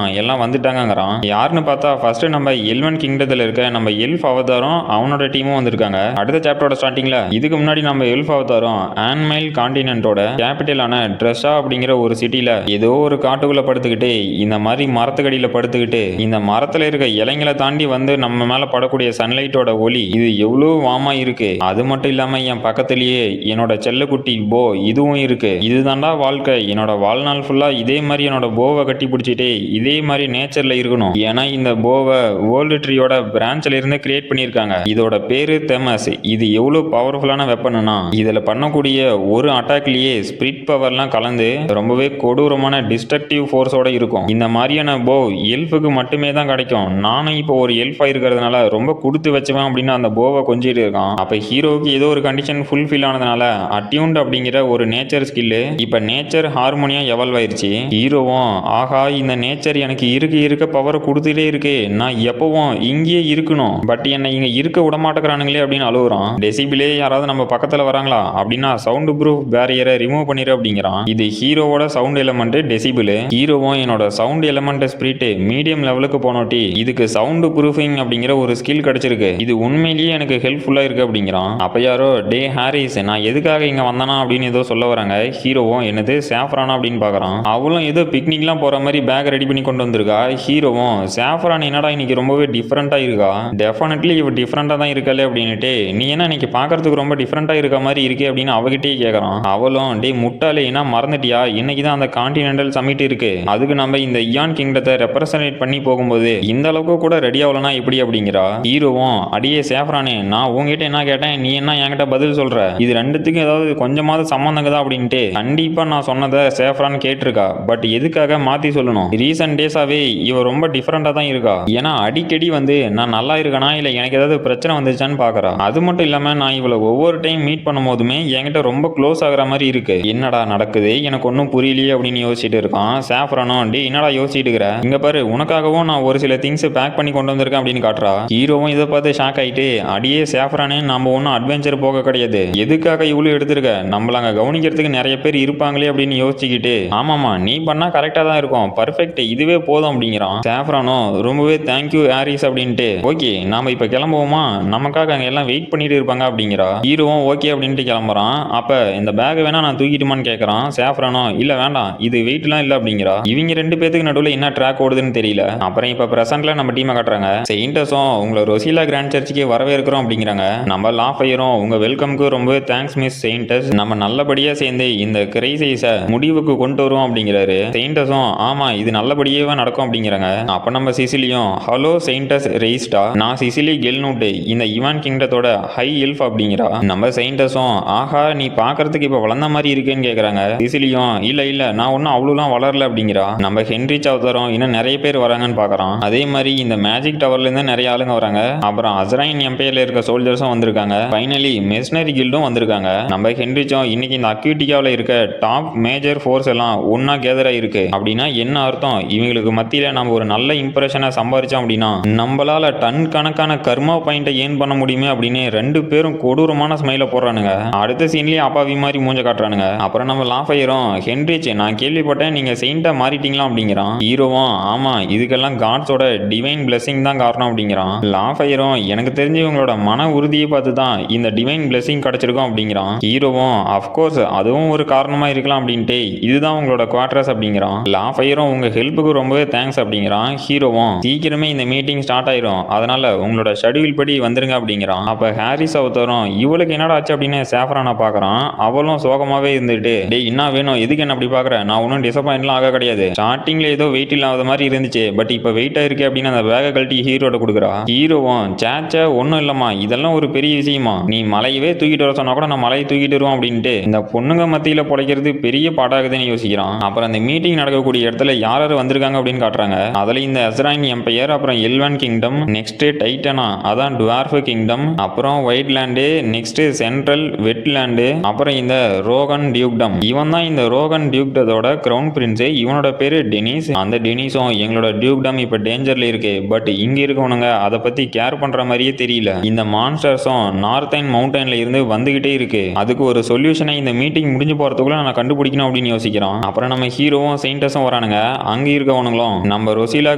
Speaker 1: எல்லாம் வந்துட்டாங்கிறான். யாருன்னு பார்த்தா ஃபர்ஸ்ட் நம்ம எல்வன் கிங்டத்துல இருக்க நம்ம எல்ஃப் அவதாரம் அவனோட டீமும் வந்திருக்காங்க. அடுத்த சாப்டரோட ஸ்டார்டிங்ல இதுக்கு முன்னாடி நம்ம எல்ஃப் அவதாரம் ஆன்மைல் கான்டினென்ட்டோட கேபிட்டலான ட்ரெஸ்ஸா அப்படிங்கிற ஒரு சிட்டில ஏதோ ஒரு காட்டுக்குள்ள படுத்துக்கிட்டு இந்த மாதிரி மரத்துக்கடியில படுத்துக்கிட்டு இந்த மரத்துல இருக்க இலைங்களை தாண்டி வந்து நம்ம மேல படக்கூடிய சன்லைட்டோட ஒளி இது எவ்வளவு வாமா இருக்கு. அது மட்டும் இல்லாம என் பக்கத்திலேயே என்னோட செல்லக்குட்டி போ இதுவும் இருக்கு. இதுதான்டா வாழ்க்கை. என்னோட வாழ்நாள் ஃபுல்லா இதே மாதிரி என்னோட போவை கட்டி பிடிச்சிட்டு இதே மாதிரி நேச்சர்ல இருக்கணும். ஏன்னா இந்த போவை வேர்ல்டு ட்ரீயோட பிரான்ச்ல இருந்து கிரியேட் பண்ணியிருக்காங்க. இதோட பேரு தெமஸ். இது எவ்வளவு பவர்ஃபுல்லான வெப்பன்னா இதுல பண்ணக்கூடிய ஒரு அட்டாக்லயே ஸ்பிரிட் பவர்லாம் கலந்து ரொம்பவே கொடூரமான டிஸ்ட்ரக்டிவ் ஃபோர்ஸோட இருக்கும். இந்த மாதிரியான போ எல்ஃபுக்கு மட்டுமே தான் கிடைக்கும். நானும் இப்போ ஒரு எல்ஃபா இருக்கிறதுனால ரொம்ப கொடுத்து வச்சுவேன் அப்படின்னு அந்த போவை கொஞ்சிட்டு இருக்கான். அப்ப ஹீரோவுக்கு ஏதோ ஒரு கண்டிஷன் ஃபுல்ஃபில் ஆனதுனால அட்யூன்ட் அப்படிங்கிற ஒரு நேச்சர் ஸ்கில்லு இப்ப நேச்சர் ஹார்மோனியா எவால்வ் ஆயிருச்சு. ஹீரோவும் ஆஹா இந்த நேச்சர் எனக்கு இருக்க பவரை கொடுத்துட்டே இருக்கு. நான் எப்பவும் இங்கேயே இருக்கணும். பட் என்னை இங்க இருக்க விட மாட்டேங்கிறானுங்களே அப்படின்னு அழுகுறான். டெசிபிளே யாராவது நம்ம பக்கத்துல வராங்களா அப்படின்னா சவுண்ட் ப்ரூஃப் பேரியரை ரிமூவ் பண்ணிரு அப்படிங்கிறான். இது ஹீரோவோட சவுண்ட் எலமெண்ட் டெசிபிள். ஹீரோவும் என்னோட சவுண்ட் எலமெண்ட் ஸ்பிரிட் மீடியம் லெவலுக்கு போனோட்டி இதுக்கு சவுண்ட் ப்ரூஃபிங் அப்படிங்கிற ஒரு ஸ்கில் கிடைச்சிருக்கு. இது உண்மையிலேயே எனக்கு ஹெல்ப்ஃபுல்லா இருக்கு அப்படிங்கிறான். அப்ப யாரோ டே ஹாரிஸ் நான் எதுக்காக இங்க வந்தானா அப்படின்னு ஏதோ சொல்ல வராங்க. ஹீரோவும் என்னது சாஃப்ரானா அப்படின்னு பாக்குறான். அவளும் ஏதோ பிக்னிக்லாம் போற மாதிரி பேக் ரெடி பண்ணி கொண்டு வந்திருக்கா. ஹீரோவும் சாஃப்ரான் என்னடா இன்னைக்கு ரொம்பவே டிஃப்ரெண்டா இருக்கா. டெஃபினெட்லி இவ டிஃப்ரெண்டா தான் இருக்கல அப்படின்னுட்டு நீ என்ன இன்னைக்கு பாக்குறதுக்கு ரொம்ப டிஃப்ரெண்டா இருக்க மாதிரி இருக்கே அப்படின்னு அவகிட்டே கேட்கறான். அவளும் டே முட்டாளே என்ன மறந்துட்டியா இன்னைக்கு தான் அந்த கான்டினென்டல் சமிட் இருக்கு. அதுக்கு நம்ம இந்த இயான் கிங்டத்தை ரெப்ரசன்ட் பண்ணி போகும்போது இந்த அளவுக்கு கூட ரெடி ஆகலனா எப்படி அப்படிங்கிறா. ஹீரோவும் அடியே சாஃப்ரானே நான் உங்ககிட்ட என்ன கேட்டேன் நீ என்ன என்கிட்ட பதில் சொல்ற. இது ரெண்டுத்துக்கும் ஏதாவது கொஞ்சமாவது சம்பந்தங்கதா அப்படின்ட்டு கண்டிப்பா நான் சொன்னதை சேஃப்ரான் கேட்டிருக்கா. பட் எதுக்காக மாத்தி சொல்லணும். ரீசன்ட் டேஸாவே இவ ரொம்ப டிஃபரெண்டா தான் இருக்கா. ஏன்னா அடிக்கடி வந்து நான் நல்லா இருக்கனா இல்ல எனக்கு ஏதாவது பிரச்சனை வந்துச்சான்னு பாக்குறா. அது மட்டும் இல்லாம நான் இவளை ஒவ்வொரு டைம் மீட் பண்ணும் போதுமே என்கிட்ட ரொம்ப க்ளோஸ் ஆகுற மாதிரி இருக்கு. என்னடா நடக்குது எனக்கு ஒன்னும் புரியலையே அப்படின்னு யோசிச்சுட்டு இருக்கான். சேஃப்ரானும் டே என்னடா யோசிச்சுட்டு இருக்கிற இங்க பாரு உனக்காகவும் நான் ஒரு சில திங்ஸ் பேக் பண்ணி கொண்டு வந்திருக்கேன் அப்படின்னு காட்டுறா. ஹீரோவும் இதை பார்த்து ஷாக் ஆயிட்டு அடியே சேஃப்ரானே நம்ம ஒன்னும் அட்வென்ச்சர் போக கிடையாது. எதுக்காக இவ்வளவு எடுத்திருக்க நம்மள அங்க கவனிக்கிறதுக்கு நிறைய பேர் இருப்பாங்களே அப்படின்னு யோசிச்சுக்கிட்டு ஆமாமா நீ பண்ணா கரெக்டா தான் இருக்கும் பர்ஃபெக்ட் இதுவே போதும் அப்படிங்கிறான். சாஃப்ரானும் ரொம்பவே தேங்க்யூ ஹாரிஸ் அப்படின்ட்டு ஓகே நாம இப்ப கிளம்புவோமா நமக்காக அங்க எல்லாம் வெயிட் பண்ணிட்டு இருப்பாங்க அப்படிங்கிறா. ஹீரோவும் ஓகே அப்படின்ட்டு கிளம்புறான். அப்ப இந்த பேக் வேணா நான் தூக்கிட்டுமான்னு கேட்கறான். சாஃப்ரானும் இல்ல வேண்டாம் இது வெயிட்லாம் இல்ல அப்படிங்கிறா. இவங்க ரெண்டு பேத்துக்கு நடுவில் என்ன ட்ராக் ஓடுதுன்னு தெரியல. அப்புறம் இப்ப பிரசன்ட்ல நம்ம டீமை காட்டுறாங்க. செயின்டஸும் உங்களை ரொசிலா கிராண்ட் சர்ச்சுக்கு வரவேற்கிறோம் அப்படிங்கிறாங்க. நம்ம லாஃபயரும் உங்க வெல்கம்க்கு ரொம்பவே தேங்க்ஸ் மிஸ் செயின்டஸ் நம்ம நல்லபடியா சேர்ந்து இந்த கிரைசிஸை முடிவுக்கு கொண்டு வருவோம் அப்படிங்கிறாரு. செயின்டஸும் ஆமா இது நல்லபடியாவே நடக்கும் அப்படிங்கிறாங்க. அப்ப நம்ம சிசிலியும் ஹலோ செயின்டஸ் ரெய்ஸ்டா நான் சிசிலி கெல்னூட் இந்த இவான் கிங்டத்தோட ஹை எல்ஃப் அப்படிங்கிறா. நம்ம செயின்டஸும் ஆஹா நீ பாக்குறதுக்கு இப்ப வளர்ந்த மாதிரி இருக்கேன்னு கேக்குறாங்க. சிசிலியும் இல்ல நான் ஒன்னும் அவ்வளவுலாம் வளரல அப்படிங்கிறா. நம்ம ஹென்ரி சவுதரும் இன்னும் நிறைய பேர் வராங்கன்னு பாக்குறான். அதே மாதிரி இந்த மேஜிக் டவர்ல இருந்து நிறைய ஆளுங்க வராங்க. அப்புறம் அஸ்ரைன் எம்பையர்ல இருக்க சோல்ஜர்ஸும் வந்திருக்காங்க. ஃபைனலி மெஸ்னரி கில்டும் வந்திருக்காங்க. நம்ம ஹென்ரிச்சும் இன்னைக்கு இந்த அக்யூட்டிகாவில் இருக்க டாப் மேஜர் ஃபோர்ஸ் எல்லாம் ஒன்னா கேதர் ஆயிருக்கு அப்படின்னா என்ன அர்த்தம் இவங்களுக்கு மத்தியில நம்ம ஒரு நல்ல இம்ப்ரெஷனை சம்பாதிச்சோம் அப்படின்னா நம்மளால டன் கணக்கான கர்மா பாயிண்டை ஏன் பண்ண முடியுமே அப்படின்னு ரெண்டு பேரும் கொடூரமான ஸ்மைல போடுறானுங்க. அடுத்த சீன்லயே அப்பாவி மாதிரி மூஞ்ச காட்டுறானுங்க. அப்புறம் நம்ம லாஃபயரும் ஹென்ரிச் நான் கேள்விப்பட்டேன் நீங்க செயின்டா மாறிட்டீங்களா அப்படிங்கிறான். ஹீரோவும் ஆமா இதுக்கெல்லாம் காட்ஸோட டிவைன் பிளெஸிங் தான் காரணம் அப்படிங்கிறான். லாஃபயரும் எனக்கு தெரிஞ்சு இவங்களோட மன உறுதியை பார்த்து தான் இந்த டிவைன் பிளெஸிங் கிடைச்சிருக்கும் அப்படிங்கிறான். ஹீரோவும் அஃப்கோர்ஸ் அதுவும் ஒரு காரணமா இருக்கலாம் அப்படின்ட்டு இதுதான் உங்களோட குவார்டர்ஸ் அப்படிங்கிறான். லாஃபயரும் உங்க ஹெல்ப்புக்கு ரொம்பவே தேங்க்ஸ் அப்படிங்கிறான். ஹீரோவும் சீக்கிரமே இந்த மீட்டிங் ஸ்டார்ட் ஆயிரும் அதனால உங்களோட ஷெட்யூல் படி வந்துருங்க அப்படிங்கிறான். அப்ப ஹாரிஸ் அவத்தரும் இவளுக்கு என்னடா ஆச்சு அப்படின்னு சாஃப்ரானை பாக்குறான். அவளும் சோகமாவே இருந்துட்டு டேய் என்ன வேணும் எதுக்கு என்ன அப்படி பாக்குற நான் ஒன்னும் டிசப்பாயின்ட்லாம் ஆக கிடையாது. ஸ்டார்டிங்ல ஏதோ வெயிட் இல்லாத மாதிரி இருந்துச்சு பட் இப்ப வெயிட் ஆயிருக்கு அப்படின்னு அந்த பேக கழட்டி ஹீரோட கொடுக்குறா. ஹீரோவும் சேச்ச ஒன்னும் இல்லம்மா இதெல்லாம் ஒரு பெரிய விஷயமா நீ மலையவே தூக்கிட்டு வர சொன்னா கூட நான் மலையை தூக்கிட்டு வருவோம் அப்படின்ட்டு இந்த பொண்ணுங்க மத்தியில பொழைக்கிறது பெரிய பாடாகுதுன்னு யோசிக்கிறான். அப்புறம் அந்த மீட்டிங் நடக்கக்கூடிய இடத்துல யார் வந்திருக்காங்க அப்படின்னு காட்டுறாங்க. அதுல இந்த அஸ்ரைன் எம்பையர் அப்புறம் எல்வன் கிங்டம் நெக்ஸ்ட் டைட்டனா அதான் டுவார்ஃப் கிங்டம் அப்புறம் ஒயிட் லேண்டு நெக்ஸ்ட் சென்ட்ரல் வெட்லேண்டு அப்புறம் இந்த ரோகன் டியூக்டம் இவன் தான் இந்த ரோகன் டியூக்டத்தோட கிரவுன் பிரின்ஸ். இவனோட பேரு டெனிஸ். அந்த டெனிஸும் எங்களோட டியூக்டம் இப்ப டேஞ்சர்ல இருக்கு, பட் இங்க இருக்கவனுங்க அதை பத்தி கேர் பண்ற மாதிரியே தெரியல. இந்த மான்ஸ்டர்ஸும் நார்த்தன் மவுண்டன்ல இருந்து வந்துகிட்டே இருக்கு. அதுக்கு ஒரு சொல்யூஷனை இந்த மீட்டிங் முடிஞ்சு போறதுக்குள்ள நான் கண்டுபிடிக்கணும் அப்படின்னு யோசிக்கிறோம். அப்புறம் நம்ம ஹீரோவும் செயின்டஸும் வரானுங்க. அங்க இருக்கவனுங்களும் நம்ம ரொசிலா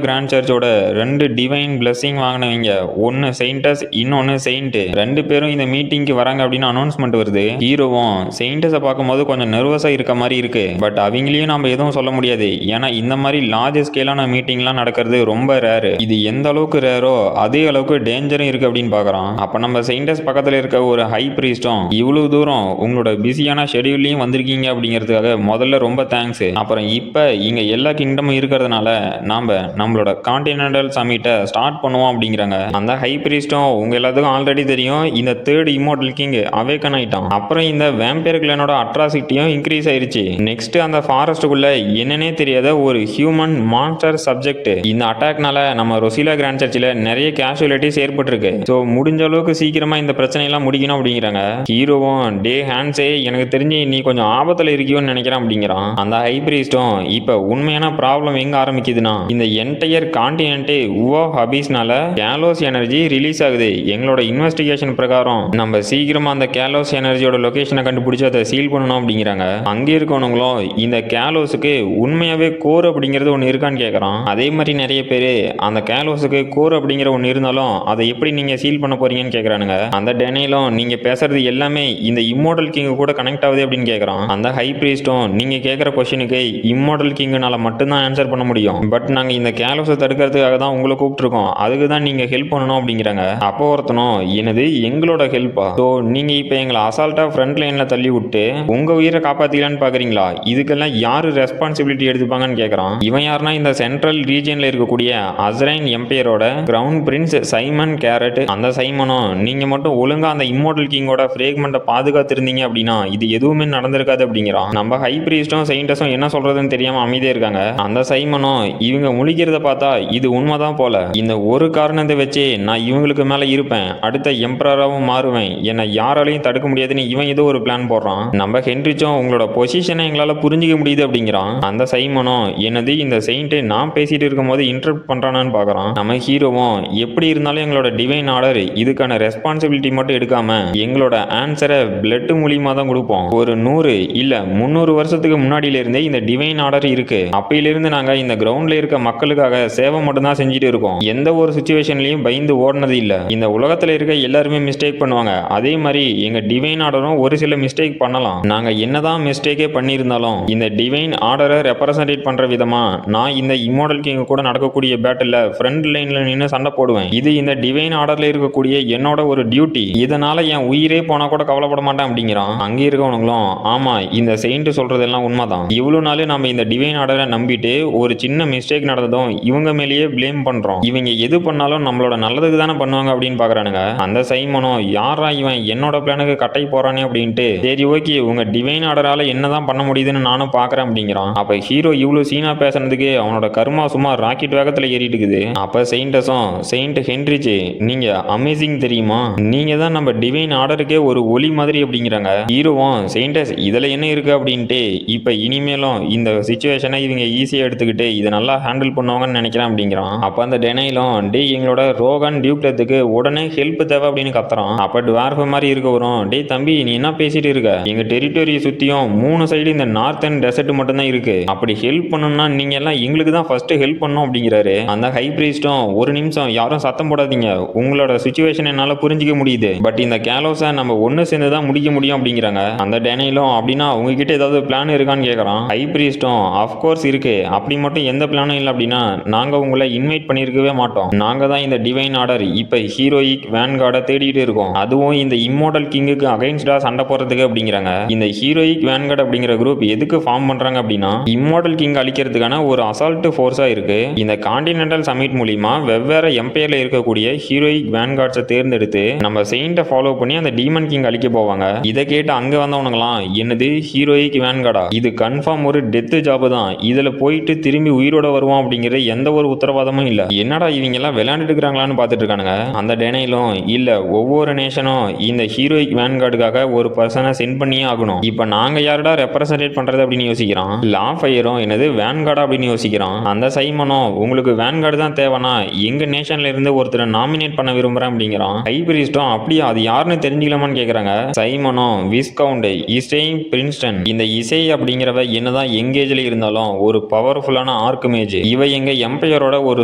Speaker 1: கிராண்ட் சர்ச்சோட 2 டிவைன் பிளஸிங் வாங்கினவங்க, ஒன்னு செயின்டஸ் இன்னொன்னு செயின்ட், 2 பேரும் இந்த மீட்டிங்க்கு வராங்க அப்படின்னு அனௌன்ஸ்மெண்ட் வருது. ஹீரோவும் செயின்டஸை பார்க்கும்போது கொஞ்சம் நர்வஸா இருக்க மாதிரி இருக்கு, பட் அவங்களையும் நம்ம எதுவும் சொல்ல முடியாது. ஏன்னா இந்த மாதிரி லார்ஜ் ஸ்கேலான மீட்டிங்லாம் நடக்கிறது ரொம்ப ரேரு. இது எந்த அளவுக்கு ரேரோ அதே அளவுக்கு டேஞ்சரும் இருக்கு அப்படின்னு பார்க்குறோம். அப்போ நம்ம செயின்டஸ் பக்கத்தில் இருக்க ஒரு ஹை பிரீஸ்டும், இவ்வளவு தூரம் உங்களோட பிஸியான ஷெடியூல்லையும் வந்திருக்கீங்க அப்படிங்கிறதுக்காக முதல்ல ரொம்ப தேங்க்ஸ். அப்புறம் இப்போ இங்கே எல்லா கிங்டமும் இருக்கிறதுனால நாம நம்மளோட கான்டினென்டல் சமிட்டை ஸ்டார்ட் பண்ணுவோம் அப்படிங்கிறாங்க. அந்த ஹை பிரீஸ்டும் உங்க எல்லாத்துக்கும் ஆல்ரெடி தெரியும், இந்த 3rd இம்மோர்டல் கிங் அவேக்கன் ஆயிட்டான். அப்புறம் இந்த வேம்பயர் கிளானோட அட்ராசிட்டியும் இன்க்ரீஸ் ஆயிருச்சு. நெக்ஸ்ட் அந்த ஃபாரஸ்ட்டுக்குள்ள என்னன்னே தெரியாத ஒரு ஹியூமன் மான்ஸ்டர் சப்ஜெக்ட். இந்த அட்டாக்னால நம்ம ரொசிலா கிராண்ட் சர்ச்சில் நிறைய கேஷுவலிட்டிஸ் ஏற்பட்டிருக்கு. ஸோ முடிஞ்ச அளவுக்கு சீக்கிரமா இந்த பிரச்சனையெல்லாம் முடிக்கணும் அப்படிங்கிறாங்க. ஹீரோவும் டே ஹேண்ட்ஸே எனக்கு தெரிஞ்சு நீ கொஞ்சம் ஆபத்தில் இருக்கியோன்னு நினைக்கிறேன் அப்படிங்கிறான். அந்த ஹை பிரீஸ்டும் இப்போ உண்மையான ப்ராப்ளம் எங்க ஆரம்பிக்குதுன்னா, இந்த என்டையர் கான்டினென்ட்டே உவா ஹபீஸ்னால கேலோஸ் எனர்ஜி ரிலீஸ் ஆகுது. எங்களோட இன்வெஸ்டிகேஷன் பிரகாரம் நம்ம சீக்கிரமா அந்த கேலோஸ் எனர்ஜியோட லொகேஷனை கண்டுபிடிச்சு அதை சீல் பண்ணணும் அப்படிங்கிறாங்க. அங்கே இருக்கவனுங்களும் இந்த கேலோஸுக்கு உண்மையாவே கோர் அப்படிங்கிறது ஒன்று இருக்கான்னு கேட்குறான். அதே மாதிரி நிறைய பேர் அந்த கேலோஸுக்கு கோர் அப்படிங்கிற ஒன்று இருந்தாலும் அதை எப்படி நீங்க சீல் பண்ண போறீங்கன்னு கேட்குறானுங்க. அந்த டெனையிலும் நீங்க பேசுறது எல்லாமே இந்த இம்மோர்டல் கிங் கூட கனெக்ட் ஆகுது அப்படின்னு கேட்குறான். அந்த ஹை பிரீஸ்டும் நீங்க கேட்குற கொஸ்டினுக்கு இம்மோர்டல் கிங்னால மட்டும்தான் ஆன்சர் பண்ண முடியும், பட் நாங்க இந்த கேலோஸை தடுக்கிறதுக்காக தான் உங்களை கூப்பிட்டுருக்கோம், அதுக்கு தான் நீங்க ஹெல்ப் பண்ணணும் அப்படிங்கிறாங்க. அப்போ ஒருத்தனும் என்னது எங்களோட ஹெல்ப்பா, ஸோ நீங்க இப்போ எங்களை அசால்ட்டா ஃப்ரண்ட் லைன்ல தள்ளி விட்டு உங்க உயிரை காப்பாத்திக்கலான்னு பாக்குறீங்களா, இதுக்கெல்லாம் யாரு ரெஸ்பான்சிபிலிட்டி எடுத்துப்பாங்கன்னு கேட்கறான். இவன் யாருன்னா இந்த சென்ட்ரல் ரீஜியன்ல இருக்கக்கூடிய அஸ்ரைன் எம்பையரோட கிரவுன் பிரின்ஸ் சைமன் கேரட். அந்த சைமனும் நீங்க மட்டும் ஒழுங்கா அந்த இம்மோர்டல் கிங்கோட ஃப்ரேக்மெண்ட்டை பாதுகாத்திருந்தீங்க அப்படின்னா இது எதுவுமே நடந்திருக்காது அப்படிங்கிறான். நம்ம ஹை பிரீஸ்டும் செயின்டஸும் என்ன சொல்றதுன்னு தெரியாம அமைதியா இருக்காங்க. அந்த சைமனும் இவங்க முழிக்கிறத பார்த்தா இது உண்மைதான் போல, இந்த ஒரு காரணத்தை வச்சு நான் இவங்களுக்கு மேல இருப்பேன், அடுத்த எம்பரராவும் மாறுவேன், என்னை யாராலையும் தடுக்க முடியாதுன்னு இவன் ஏதோ ஒரு பிளான் போடுறான். நம்ம ஹென்ரிச்சும் உங்களோட பொசிஷனை எங்களால புரிஞ்சிக்க முடியுது அப்படிங்கிறான். அந்த சைமனும் என்னது இந்த செயின்ட் நான் பேசிட்டு இருக்கும் போது இன்டரப்ட் பண்றானான்னு பாக்குறான். நம்ம ஹீரோவும் எப்படி இருந்தாலும் எங்களோட டிவைன் ஆர்டர் இதுக்கான ரெஸ்பான்சிபிலிட்டி மட்டும் எடுக்காம எங்களோட ஆன்சரை பிளட் மூலியமா தான் கொடுப்போம். ஒரு 100 இல்ல 300 வருஷத்துக்கு முன்னாடியில இருந்தே இந்த டிவைன் ஆர்டர் இருக்கு. அப்பையிலிருந்து நாங்க இந்த கிரவுண்ட்ல இருக்க மக்களுக்காக சேவை மட்டும் தான் செஞ்சுட்டு இருக்கோம். எந்த ஒரு சுச்சுவேஷன்லயும் பயந்து ஓடினது இல்ல. இந்த உலகத்துல இருக்க எல்லாருமே மிஸ்டேக் பண்ணுவாங்க, அதே மாதிரி எங்க டிவைன் ஆர்டரும் ஒரு சில மிஸ்டேக் பண்ணலாம். நாங்க என்னதான் மிஸ்டேக்கே பண்ணியிருந்தாலும் இந்த டிவைன் ஆர்டரை ரெப்ரசன்டேட் பண்ற விதமா நான் இந்த இம்மோர்டல் கிங் கூட நடக்கக்கூடிய பேட்டில் ஃப்ரண்ட் லைன்ல நின்று சண்டை போடுவேன். இது இந்த டிவைன் ஆர்டர்ல இருக்கக்கூடிய என்னோட ஒரு டியூட்டி, இதனால என் உயிரே போனா கூட கவலைப்பட மாட்டேன் அப்படிங்கிறான். அங்கே இருக்கவனுங்களும் ஆமா இந்த செயின்ட் சொல்றதெல்லாம் உண்மைதான், இவ்வளவு நாள் நம்ம இந்த டிவைன் ஆர்டரை நம்பிட்டு ஒரு சின்ன மிஸ்டேக் நடந்ததும் இவங்க மேலேயே பிளேம் பண்றோம், இவங்க எது பண்ணாலும் நம்மளோட நல்லதுக்கு தானே பண்ணுவாங்க அப்படின்னு பாக்குறானுங்க. அந்த சைமனும் யாரா இவன் என்னோட பிளானுக்கு கட்டை போறானே அப்படின்ட்டு சரி ஓகே உங்க டிவைன் ஆர்டரால என்னதான் பண்ண முடியுதுன்னு நானும் பாக்குறேன் அப்படிங்கிறான். அப்ப ஹீரோ இவ்வளவு சீனா பேசுனதுக்கு அவனோட கர்மா சும்மா ராக்கெட் வேகத்துல ஏறிட்டு இருக்குது. அப்ப செயின்டஸும் செயின்ட் ஹென்ரிச் நீங்க அமேசிங் தெரியுமா, நீங்க தான் நம்ம டிவைன் ஆர்டருக்கே ஒரு ஒளி மாதிரி அப்படிங்கிறாங்க. ஹீரோவும் செயின்டஸ் இதுல என்ன இருக்கு அப்படின்ட்டு இப்ப இனிமேலும் இந்த சிச்சுவேஷனை இவங்க ஈஸியா எடுத்துக்கிட்டு இதை நல்லா ஹேண்டில் பண்ணுவாங்கன்னு நினைக்கிறேன் அப்படிங்கிறான். அப்ப அந்த டெனைலும் டே எங்களோட ரோகன் டியூப்ளத்துக்கு உடனே ஹெல்ப் தேவை அப்படின்னு கத்துறான். அப்ப டுவார்ஃப் மாதிரி இருக்க வரும், டே தம்பி நீ என்ன பேசிட்டு இருக்க, எங்க டெரிட்டோரியை சுத்தியும் 3 சைடு இந்த நார்த்தன் டெசர்ட் மட்டும் தான் இருக்கு, அப்படி ஹெல்ப் பண்ணணும்னா நீங்க எல்லாம் எங்களுக்கு தான் ஃபர்ஸ்ட் ஹெல்ப் பண்ணணும் அப்படிங்கிறாரு. அந்த ஹை பிரீஸ்டும் ஒரு நிமிஷம் யாரும் சத்தம் போடாதீங்க, உங்களோட சிச்சுவேஷன் என்னால புரிஞ்சிக்க முடியுது, பட் இந்த கேலோஸை நம்ம ஒன்னு சேர்ந்து தான் முடிக்க முடியும் அப்படிங்கிறாங்க. அந்த டேனியலும் அப்படின்னா உங்ககிட்ட ஏதாவது பிளான் இருக்கான்னு கேட்கறான். ஹை பிரீஸ்டும் ஆஃப்கோர்ஸ் இருக்கு, அப்படி மட்டும் எந்த பிளானும் இல்லை அப்படின்னா நாங்க உங்களை இன்வைட் பண்ணியிருக்கவே மாட்டோம், நாங்க தான் இந்த டிவைன் ஆர்டர் இப்ப ஹீரோயிக் வேன்கார்டை தேடிட்டு இருக்கோம், அதுவும் இந்த இம்மோர்டல் கிங்குக்கு அகைன்ஸ்டா சண்டை போறதுக்கு அப்படிங்கிறாங்க. இந்த ஹீரோயிக் வேன்கார்டு அப்படிங்கிற குரூப் எதுக்கு ஃபார்ம் பண்றாங்க அப்படின்னா இம்மோர்டல் கிங் அழிக்கிறதுக்கான ஒரு அசால்ட் ஃபோர்ஸா இருக்கு. இந்த கான்டினென்டல் சமிட் மூலியமா வெவ்வேறு எம்பையர்ல இருக்கக்கூடிய ஹீரோயிக் வேன்கார்ட்ஸை தேர்ந்தெடுத்து நம்ம செயின்ட்டை ஃபாலோ பண்ணி அந்த டீமன் கிங் அழிக்க போவாங்க. இதை கேட்டு அங்க வந்தவனுங்களாம் என்னது ஹீரோயிக் வேன்கார்டா, இது கன்ஃபார்ம் ஒரு டெத் ஜாப் தான், இதுல போயிட்டு திரும்பி உயிரோட வருவோம் அப்படிங்கிற எந்த ஒரு உத்தரவாதமும் இல்ல, என்னடா இவங்க எல்லாம் விளையாண்டுட்டு இருக்காங்களான்னு பார்த்துட்டு இருக்கானுங்க. அந்த டெனைலும் இல்ல ஒவ்வொரு நேஷனும் இந்த ஹீரோயிக் வேன்கார்டுக்காக ஒரு பர்சனை சென்ட் பண்ணியே ஆகணும், இப்ப நாங்க யாரடா ரெப்ரசன்டேட் பண்றது அப்படின்னு யோசிக்கிறான். லா ஃபயரும் என்னது வேன்கார்டா அப்படின்னு யோசிக்கிறான். யோசிக்கிறான். அந்த சைமனும் உங்களுக்கு வேன்கார்டு தான் தேவைன்னா எங்க நேஷன்ல இருந்து ஒருத்தரை நாமினேட் பண்ண விரும்புறேன் அப்படிங்கிறான். ஹை பிரீஸ்டும் அப்படியே அது யாருன்னு தெரிஞ்சுக்கலாமான்னு கேக்குறாங்க. சைமனும் விஸ்கவுண்ட் இசைங் பிரின்ஸ்டன், இந்த இசை அப்படிங்கிறவ என்னதான் எங்கேஜ்ல இருந்தாலும் ஒரு பவர்ஃபுல்லான ஆர்க்மேஜ், இவ எங்க எம்பையரோட ஒரு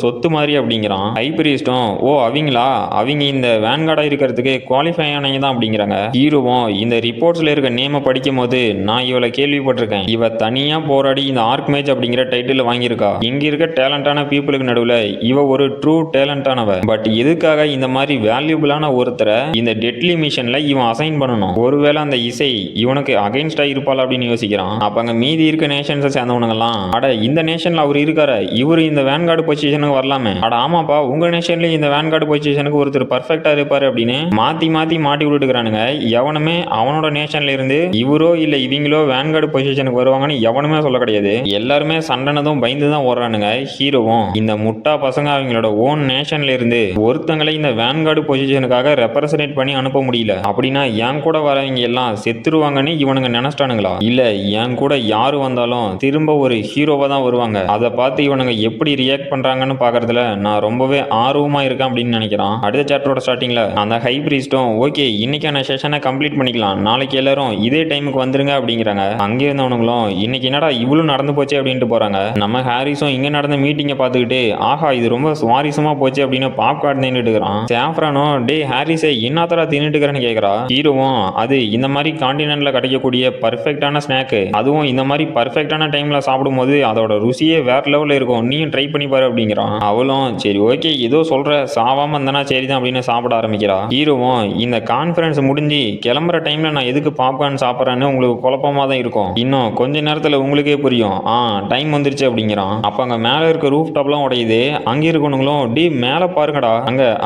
Speaker 1: சொத்து மாதிரி அப்படிங்கிறான். ஹை பிரீஸ்டும் ஓ அவங்களா, அவங்க இந்த வேன்கார்டா இருக்கிறதுக்கு குவாலிஃபை ஆனவங்க தான் அப்படிங்கிறாங்க. ஹீரோவும் இந்த ரிப்போர்ட்ஸ்ல இருக்க நேம படிக்கும் போது நான் இவளை கேள்விப்பட்டிருக்கேன், இவ தனியா போராடி இந்த ஆர்க்மேஜ் அப்படிங்கிற டைட்டில் வாங்கியிருக்கா. இங்க இருக்க டேலண்டான பீப்புளுக்கு நடுவுல இவ ஒரு ட்ரூ டேலண்டானவ. பட் எதுக்காக இந்த மாதிரி வேல்யூபிளான ஒருத்தரை இந்த டெட்லி மிஷன்ல இவன் அசைன் பண்ணணும்? ஒருவேளை அந்த இசை இவனுக்கு அகைன்ஸ்டா இருப்பாள் அப்படின்னு யோசிக்கிறான். அப்ப அங்க மீதி இருக்க நேஷன்ஸை சேர்ந்தவனுங்கெல்லாம் அட இந்த நேஷன்ல அவர் இருக்காரு, இவரு இந்த வேன்கார்டு பொசிஷனுக்கு வரலாமே, அட ஆமாப்பா உங்க நேஷன்ல இந்த வேன்கார்டு பொசிஷனுக்கு ஒருத்தர் பர்ஃபெக்டா இருப்பாரு அப்படின்னு மாத்தி விட்டுக்கிறானுங்க. எவனுமே அவனோட நேஷன்ல இருந்து இவரோ இல்ல இவங்களோ வேன்கார்டு பொசிஷனுக்கு வருவாங்கன்னு எவனுமே சொல்ல கிடையாது. எல்லாருமே சண்டனதும் பயந்து தான் ஓடுறானுங்க. ஹீரோவும் இந்த முட்டா பசங்க அவங்களோட ஓன் நேஷன்ல இருந்து ஒருத்தங்களை இந்த வேன்கார்டு பொசிஷனுக்காக ரெப்ரசன்ட் பண்ணி அனுப்ப முடியல அப்படின்னா என் கூட வரவங்க எல்லாம் செத்துருவாங்கன்னு இவனுங்க நினைச்சிட்டானுங்களா? இல்ல என் கூட யாரு வந்தாலும் திரும்ப ஒரு ஹீரோவா தான் வருவாங்க. அதை பார்த்து இவனுங்க எப்படி ரியாக்ட் பண்றாங்கன்னு பாக்குறதுல நான் ரொம்பவே ஆர்வமா இருக்கேன் அப்படின்னு நினைக்கிறான். அடுத்த சாப்டரோட ஸ்டார்டிங்ல அந்த ஹை பிரீஸ்டும் ஓகே இன்னைக்கான செஷனை கம்ப்ளீட் பண்ணிக்கலாம், நாளைக்கு எல்லாரும் இதே டைமுக்கு வந்துருங்க அப்படிங்கிறாங்க. அங்கே இருந்தவனுங்களும் இன்னைக்கு என்னடா இவ்வளவு நடந்து போச்சு அப்படின்ட்டு போறாங்க. நம்ம ஹாரிஸும் இங்க நடந்த மீட்டிங்கை பார்த்துக்கிட்டு ஆஹா இது ரொம்ப சுவாரஸ்யமா போச்சு அப்படின்னு பாப்கார்ன் தின்னுட்டு இருக்கிறான். சாஃப்ரானும் டே ஹாரிஸை என்னத்தரா தின்னுட்டு இருக்கிறேன்னு கேட்கறா. ஹீரோவும் அது இந்த மாதிரி கான்டினென்ட்ல கிடைக்கக்கூடிய பர்ஃபெக்டான ஸ்நாக்கு, அதுவும் இந்த மாதிரி பர்ஃபெக்டான டைம்ல சாப்பிடும்போது அதோட ருசியே வேற லெவல்ல இருக்கும், நீயும் ட்ரை பண்ணி பாரு அப்படிங்கிறான். அவளும் சரி ஓகே ஏதோ சொல்ற சாவாம இருந்தா சரிதான் அப்படின்னு சாப்பிட ஆரம்பிக்கிறா. ஹீரோவும் இந்த கான்ஃபரன்ஸ் முடிஞ்சு கிளம்புற டைம்ல நான் எதுக்கு பாப்கார்ன் சாப்பிட்றேன்னு உங்களுக்கு குழப்பமா தான் இருக்கும், இன்னும் கொஞ்ச நேரத்துல உங்களுக்கே புரியும், டைம் வந்துருச்சு அப்படிங்கிறான். அப்ப அங்க மேல இருக்க ரூஃப் டாப்லாம் உடையுது. அங்க இருக்கவங்களும் டி மேல பாருங்கடா,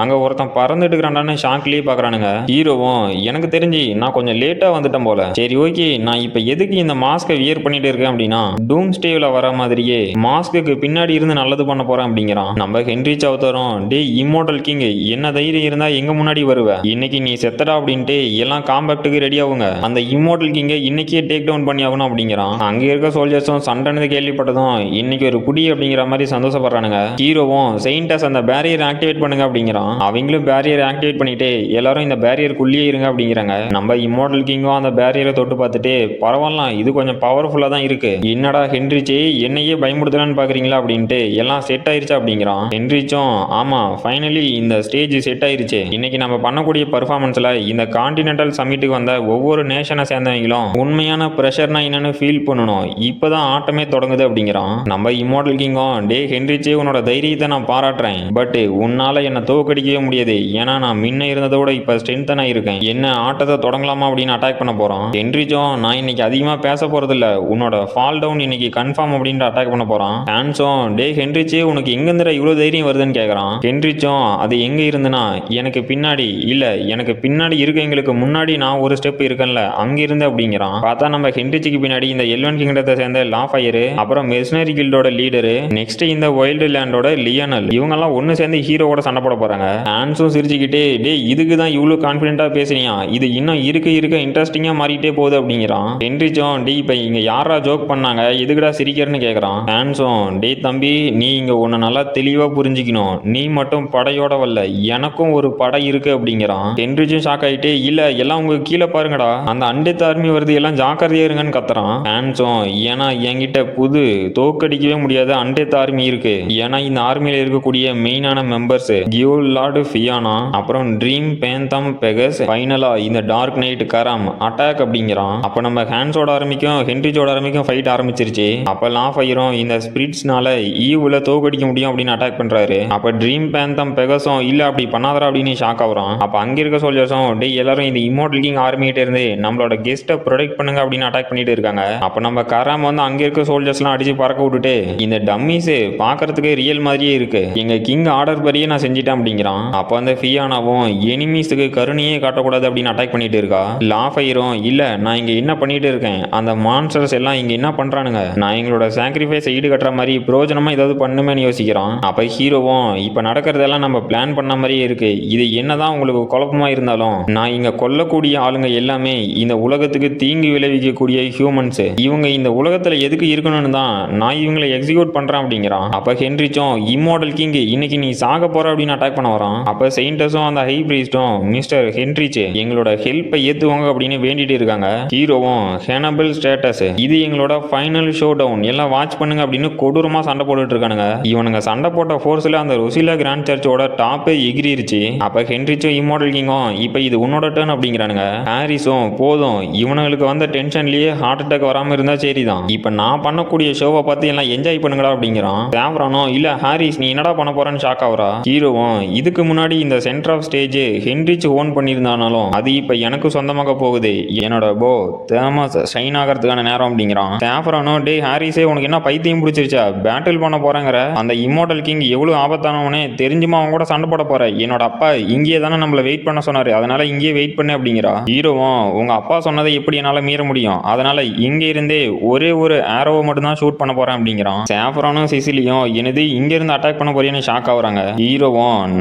Speaker 1: அங்க ஒருத்தன் பறந்துட்டு இருக்கிறான்னு ஷாக்லயே பாக்குறானுங்க. ஹீரோவும் எனக்கு தெரிஞ்சு நான் கொஞ்சம் லேட்டா வந்துட்டேன் போல, சரி ஓகே நான் இப்ப எதுக்கு இந்த மாஸ்கை வியர் பண்ணிட்டு இருக்கேன் அப்படின்னா டூம் ஸ்டேவ்ல வர மாதிரியே மாஸ்க்கு பின்னாடி இருந்து நல்லது பண்ண போறேன் அப்படிங்கிறான். நம்ம ஹென்ரி சௌத்தரும் டே இம்மோர்டல் கிங் என்ன தைரியம் இருந்தா எங்க முன்னாடி வருவ, இன்னைக்கு நீ செத்தடா அப்படின்ட்டு எல்லாம் காம்பேக்டுக்கு ரெடி ஆகுங்க, அந்த இம்மோர்டல் கிங்கை இன்னைக்கே டேக் டவுன் பண்ணி ஆகணும் அப்படிங்கிறான். அங்க இருக்க சோல்ஜர்ஸும் சண்டை கேள்விப்பட்டதும் இன்னைக்கு ஒரு புடி அப்படிங்கிற மாதிரி சந்தோஷப்படுறானுங்க. ஹீரோவும் செயின்டஸ் அந்த பேரியர் ஆக்டிவேட் பண்ணுங்க அப்படிங்கிறான். அவங்களும் பேரியர் ஆக்டிவேட் பண்ணிட்டு எல்லாரும் இந்த பேரியருக்குள்ளேயே இருங்க அப்படிங்கிறாங்க. நம்ம இம்மோர்டல் கிங்கும் அந்த பேரியரை தொட்டு பார்த்துட்டு பரவாயில்ல இது கொஞ்சம் பவர்ஃபுல்லா தான் இருக்கு, என்னடா ஹென்ரிச்சி என்னையே பயமுடுத்தலான்னு பாக்குறீங்களா அப்படின்ட்டு எல்லாம் செட் ஆயிருச்சா அப்படிங்கிறான். ஹென்ரிச்சும் ஆமா ஃபைனலி இந்த ஸ்டேஜ் செட் ஆயிருச்சு, இன்னைக்கு நம்ம பண்ணக்கூடிய பர்ஃபார்மன்ஸ்ல இந்த கான்டினென்டல் சமிட்டுக்கு வந்த ஒவ்வொரு நேஷனை சேர்ந்தவங்களும் உண்மையான ப்ரெஷர்னா என்னன்னு ஃபீல் பண்ணணும், இப்பதான் ஆட்டமே தொடங்குது அப்படிங்கிறான். நம்ம இம்மோர்டல் கிங்கும் டே ஹென்ரிச்சி உன்னோட தைரியத்தை நான் பாராட்டுறேன், பட் உன்னால என்ன தோக்கடிக்கவே முடியாது, ஏன்னா நான் முன்ன இருந்ததோட இப்ப ஸ்ட்ரென்த்தனா இருக்கேன், என்ன ஆட்டத்தை தொடங்கலாமா அப்படின்னு அட்டாக் பண்ண போறான். ஹென்ரிச்சும் நான் இன்னைக்கு அதிகமா பேச போறது இல்ல, உன்னோட ஃபால் டவுன் இன்னைக்கு கன்ஃபார்ம் அப்படின்னு அட்டாக் பண்ண போறான். ஹான்ஸும் டே ஹென்ரிச்சி உனக்கு எங்க இருந்து இவ்வளவு தைரியம் வருதுன்னு கேக்குறான். ஹென்ரிச்சும் அது எங்க இருந்துனா எனக்கு பின்னாடி இல்ல, எனக்கு பின்னாடி இருக்கவங்களுக்கு முன்னாடி நான் ஒரு ஸ்டெப் இருக்கேன்ல அங்க இருந்து அப்படிங்கிறான். பார்த்தா நம்ம ஹென்ரிச்சிக்கு பின்னாடி இந்த எல்வன் கிங்டத்தை சேர்ந்த லாஃபயர், அப்புறம் மெர்சனரி கில்டோட லீடரு, நெக்ஸ்ட் இந்த வைல்டு லேண்டோட லியனல், இவங்க எல்லாம் ஒன்னு சேர்ந்து ஹீரோவோட சண்டை போட போறாங்க. ஹான்ஸும் சிரிச்சுக்கிட்டே டே இதுக்கு தான் இவ்வளவு கான்பிடென்ட்டா பேசுறியா, இது இன்னும் இருக்க இன்ட்ரெஸ்டிங்கா மாறிட்டே போகுது அப்படிங்கிறான். ஹென்ரிச்சும் டே இப்ப இங்க யாரா ஜோக் பண்ணாங்க எதுக்குடா சிரிக்கிறன்னு கேக்குறான். ஹான்ஸும் டே தம்பி நீ இங்க உன்னை நல்லா தெளிவா புரிஞ்சுக்கணும், நீ மட்டும் படையோட வரல எனக்கும் ஒரு படை இருக்கு அப்படிங்கிறான். ஹென்ரிச்சும் ஷாக் ஆயிட்டு இல்ல எல்லாம் உங்க கீழே பாருங்கடா அந்த அண்டெத் ஆர்மி வருது எல்லாம் ஜாக்கிரதையா இருங்கன்னு கத்துறான். ஹான்ஸும் ஏன்னா என்கிட்ட புது தோக்கடிக்கவே முடியாத அண்டெத் ஆர்மி இருக்கு, ஏன்னா இந்த ஆர்மியில இருக்கக்கூடிய மெயினான மெம்பர்ஸ் கியூல் லார்டு ஃபியானா, அப்புறம் ட்ரீம் பேந்தம் பெகஸ், ஃபைனலா இந்த டார்க் நைட் கரம் அட்டாக் அப்படிங்கிறான். அப்ப நம்ம ஹான்ஸோட ஆரம்பிக்கும் ஹென்ரிச்சோட ஆரம்பிக்கும் ஃபைட் ஆரம்பிச்சிருச்சு. அப்ப லாஃபயரும் இந்த ஸ்பிரிட்ஸ்னால ஈவுல தோக்கடிக்க முடியும் அப்படின்னு அட்டாக் பண்றாரு. அப்ப ட்ரீம் பேந்தம் பெகஸும் இல்ல அப்படி பண்ணாதரா அப்படின்னு ஷாக் ஆகுறான். அப்ப அங்க இருக்க சோல்ஜர்ஸும் டே எல்லாரும் இந்த இம்மோர்டல் கிங் ஆர்மிகிட்ட இருந்து நம்மளோட கெஸ்ட்டை ப்ரொடெக்ட் பண்ணுங்க அப்படின்னு அட்டாக் பண்ணிட்டு இருக்காங்க. அப்ப நம்ம கராம் வந்து அங்க இருக்க சோல்ஜர்ஸ் எல்லாம் அடிச்சு பறக்க விட்டுட்டு இந்த டம்மிஸ் பாக்குறதுக்கு ரியல் மாதிரியே இருக்கு, எங்க கிங் ஆர்டர் படியே நான் செஞ்சிட்டேன் அப்படிங்கிறான். அப்ப அந்த ஃபியானாவும் எனிமீஸ்க்கு கருணையே காட்டக்கூடாது அப்படின்னு அட்டாக் பண்ணிட்டு இருக்கா. லாஃபயரும் இல்ல நான் இங்க என்ன பண்ணிட்டு இருக்கேன், அந்த மான்ஸ்டர்ஸ் எல்லாம் இங்க என்ன பண்றானுங்க, நான் எங்களோட சாக்ரிஃபைஸ் ஈடு கட்டுற மாதிரி பிரோஜனமா ஏதாவது பண்ணுமேன்னு யோசிக்கிறான். அப்ப ஹீரோவும் இப்ப நடக்கிறதெல்லாம் நம்ம பிளான் பண்ண மாதிரியே இருக்கு, இது என்னதான் உங்களுக்கு குழப்பமா இருந்தாலும் நான் இங்க கொல்லக்கூடிய ஆளுங்க எல்லாமே இந்த உலகத்துக்கு தீங்கு விளைவிக்கக்கூடிய ஹியூமன்ஸ், இவங்க இந்த உலகத்துல எதுக்கு இருக்கணும்னு தான் நான் இவங்களை இவங்களை எக்ஸிக்யூட் பண்றான் அப்படிங்கிறான். அப்ப ஹென்ரிச்சும் இம்மோர்டல் கிங் இன்னைக்கு நீ சாக போற அப்படின்னு அட்டாக் பண்ண வரான். அப்ப செயின்டஸும் அந்த ஹை பிரீஸ்டும் மிஸ்டர் ஹென்ரிச் எங்களோட ஹெல்ப்பை ஏத்துவாங்க அப்படின்னு வேண்டிட்டு இருக்காங்க. ஹீரோவும் ஹேனபிள் ஸ்டேட்டஸ் இது எங்களோட ஃபைனல் ஷோ டவுன் எல்லாம் வாட்ச் பண்ணுங்க அப்படின்னு கொடூரமா சண்டை போட்டுட்டு இருக்கானுங்க. இவனுங்க சண்டை போட்ட ஃபோர்ஸ்ல அந்த ருசிலா கிராண்ட் சர்ச்சோட டாப்பே எகிரிருச்சு. அப்ப ஹென்ரிச்சும் இம்மோர்டல் கிங்கும் இப்ப இது உன்னோட டர்ன் அப்படிங்கிறானுங்க. ஹாரிஸும் போதும் இவனுங்களுக்கு வந்த டென்ஷன்லயே ஹார்ட் அட்டாக் வராம இருந்தா சரிதான், இப்ப நான் பண்ணக்கூடிய ஷோவை பார்த்து எல்லாம் என்ஜாய் பண்ணுங்கடா அப்படிங்கிறான். சாஃப்ரானும் இல்ல ஹாரிஸ் நீ என்னடா பண்ண போறேன்னு ஷாக் ஆகுறா. ஹீரோவும் இதுக்கு முன்னாடி இந்த centre of stage Heinrich own பண்ணியிருந்தானாலும் அது இப்ப எனக்கு சொந்தமாக போகுது, என்னோட போ தேமஸ் ஷைன் ஆகிறதுக்கான நேரம் அப்படிங்கிறான். சாஃப்ரானும் டே ஹாரிஸே உனக்கு என்ன பைத்தியம் பிடிச்சிருச்சா, பேட்டில் பண்ண போறேங்கிற அந்த இம்மோர்டல் கிங் எவ்வளவு ஆபத்தானவனே தெரிஞ்சுமா அவங்க கூட சண்டை போட போற, என்னோட அப்பா இங்கே தானே நம்மள வெயிட் பண்ண சொன்னாரு, அதனால இங்கேயே வெயிட் பண்ணு அப்படிங்கிறா. ஹீரோவும் உங்க அப்பா சொன்னதை எப்படி என்னால மீற முடியும், அதனால இங்க இருந்தே ஒரே ஒரு ஆரோவை மட்டும் தான் ஷூட் பண்ண போறேன் அப்படிங்கிறான். சாஃப்ரானும் சிசிலியும் எனது இங்க இருந்து அட்டாக் பண்ண போறேன்னு ஷாக் ஆகுறாங்க. ஹீரோவும்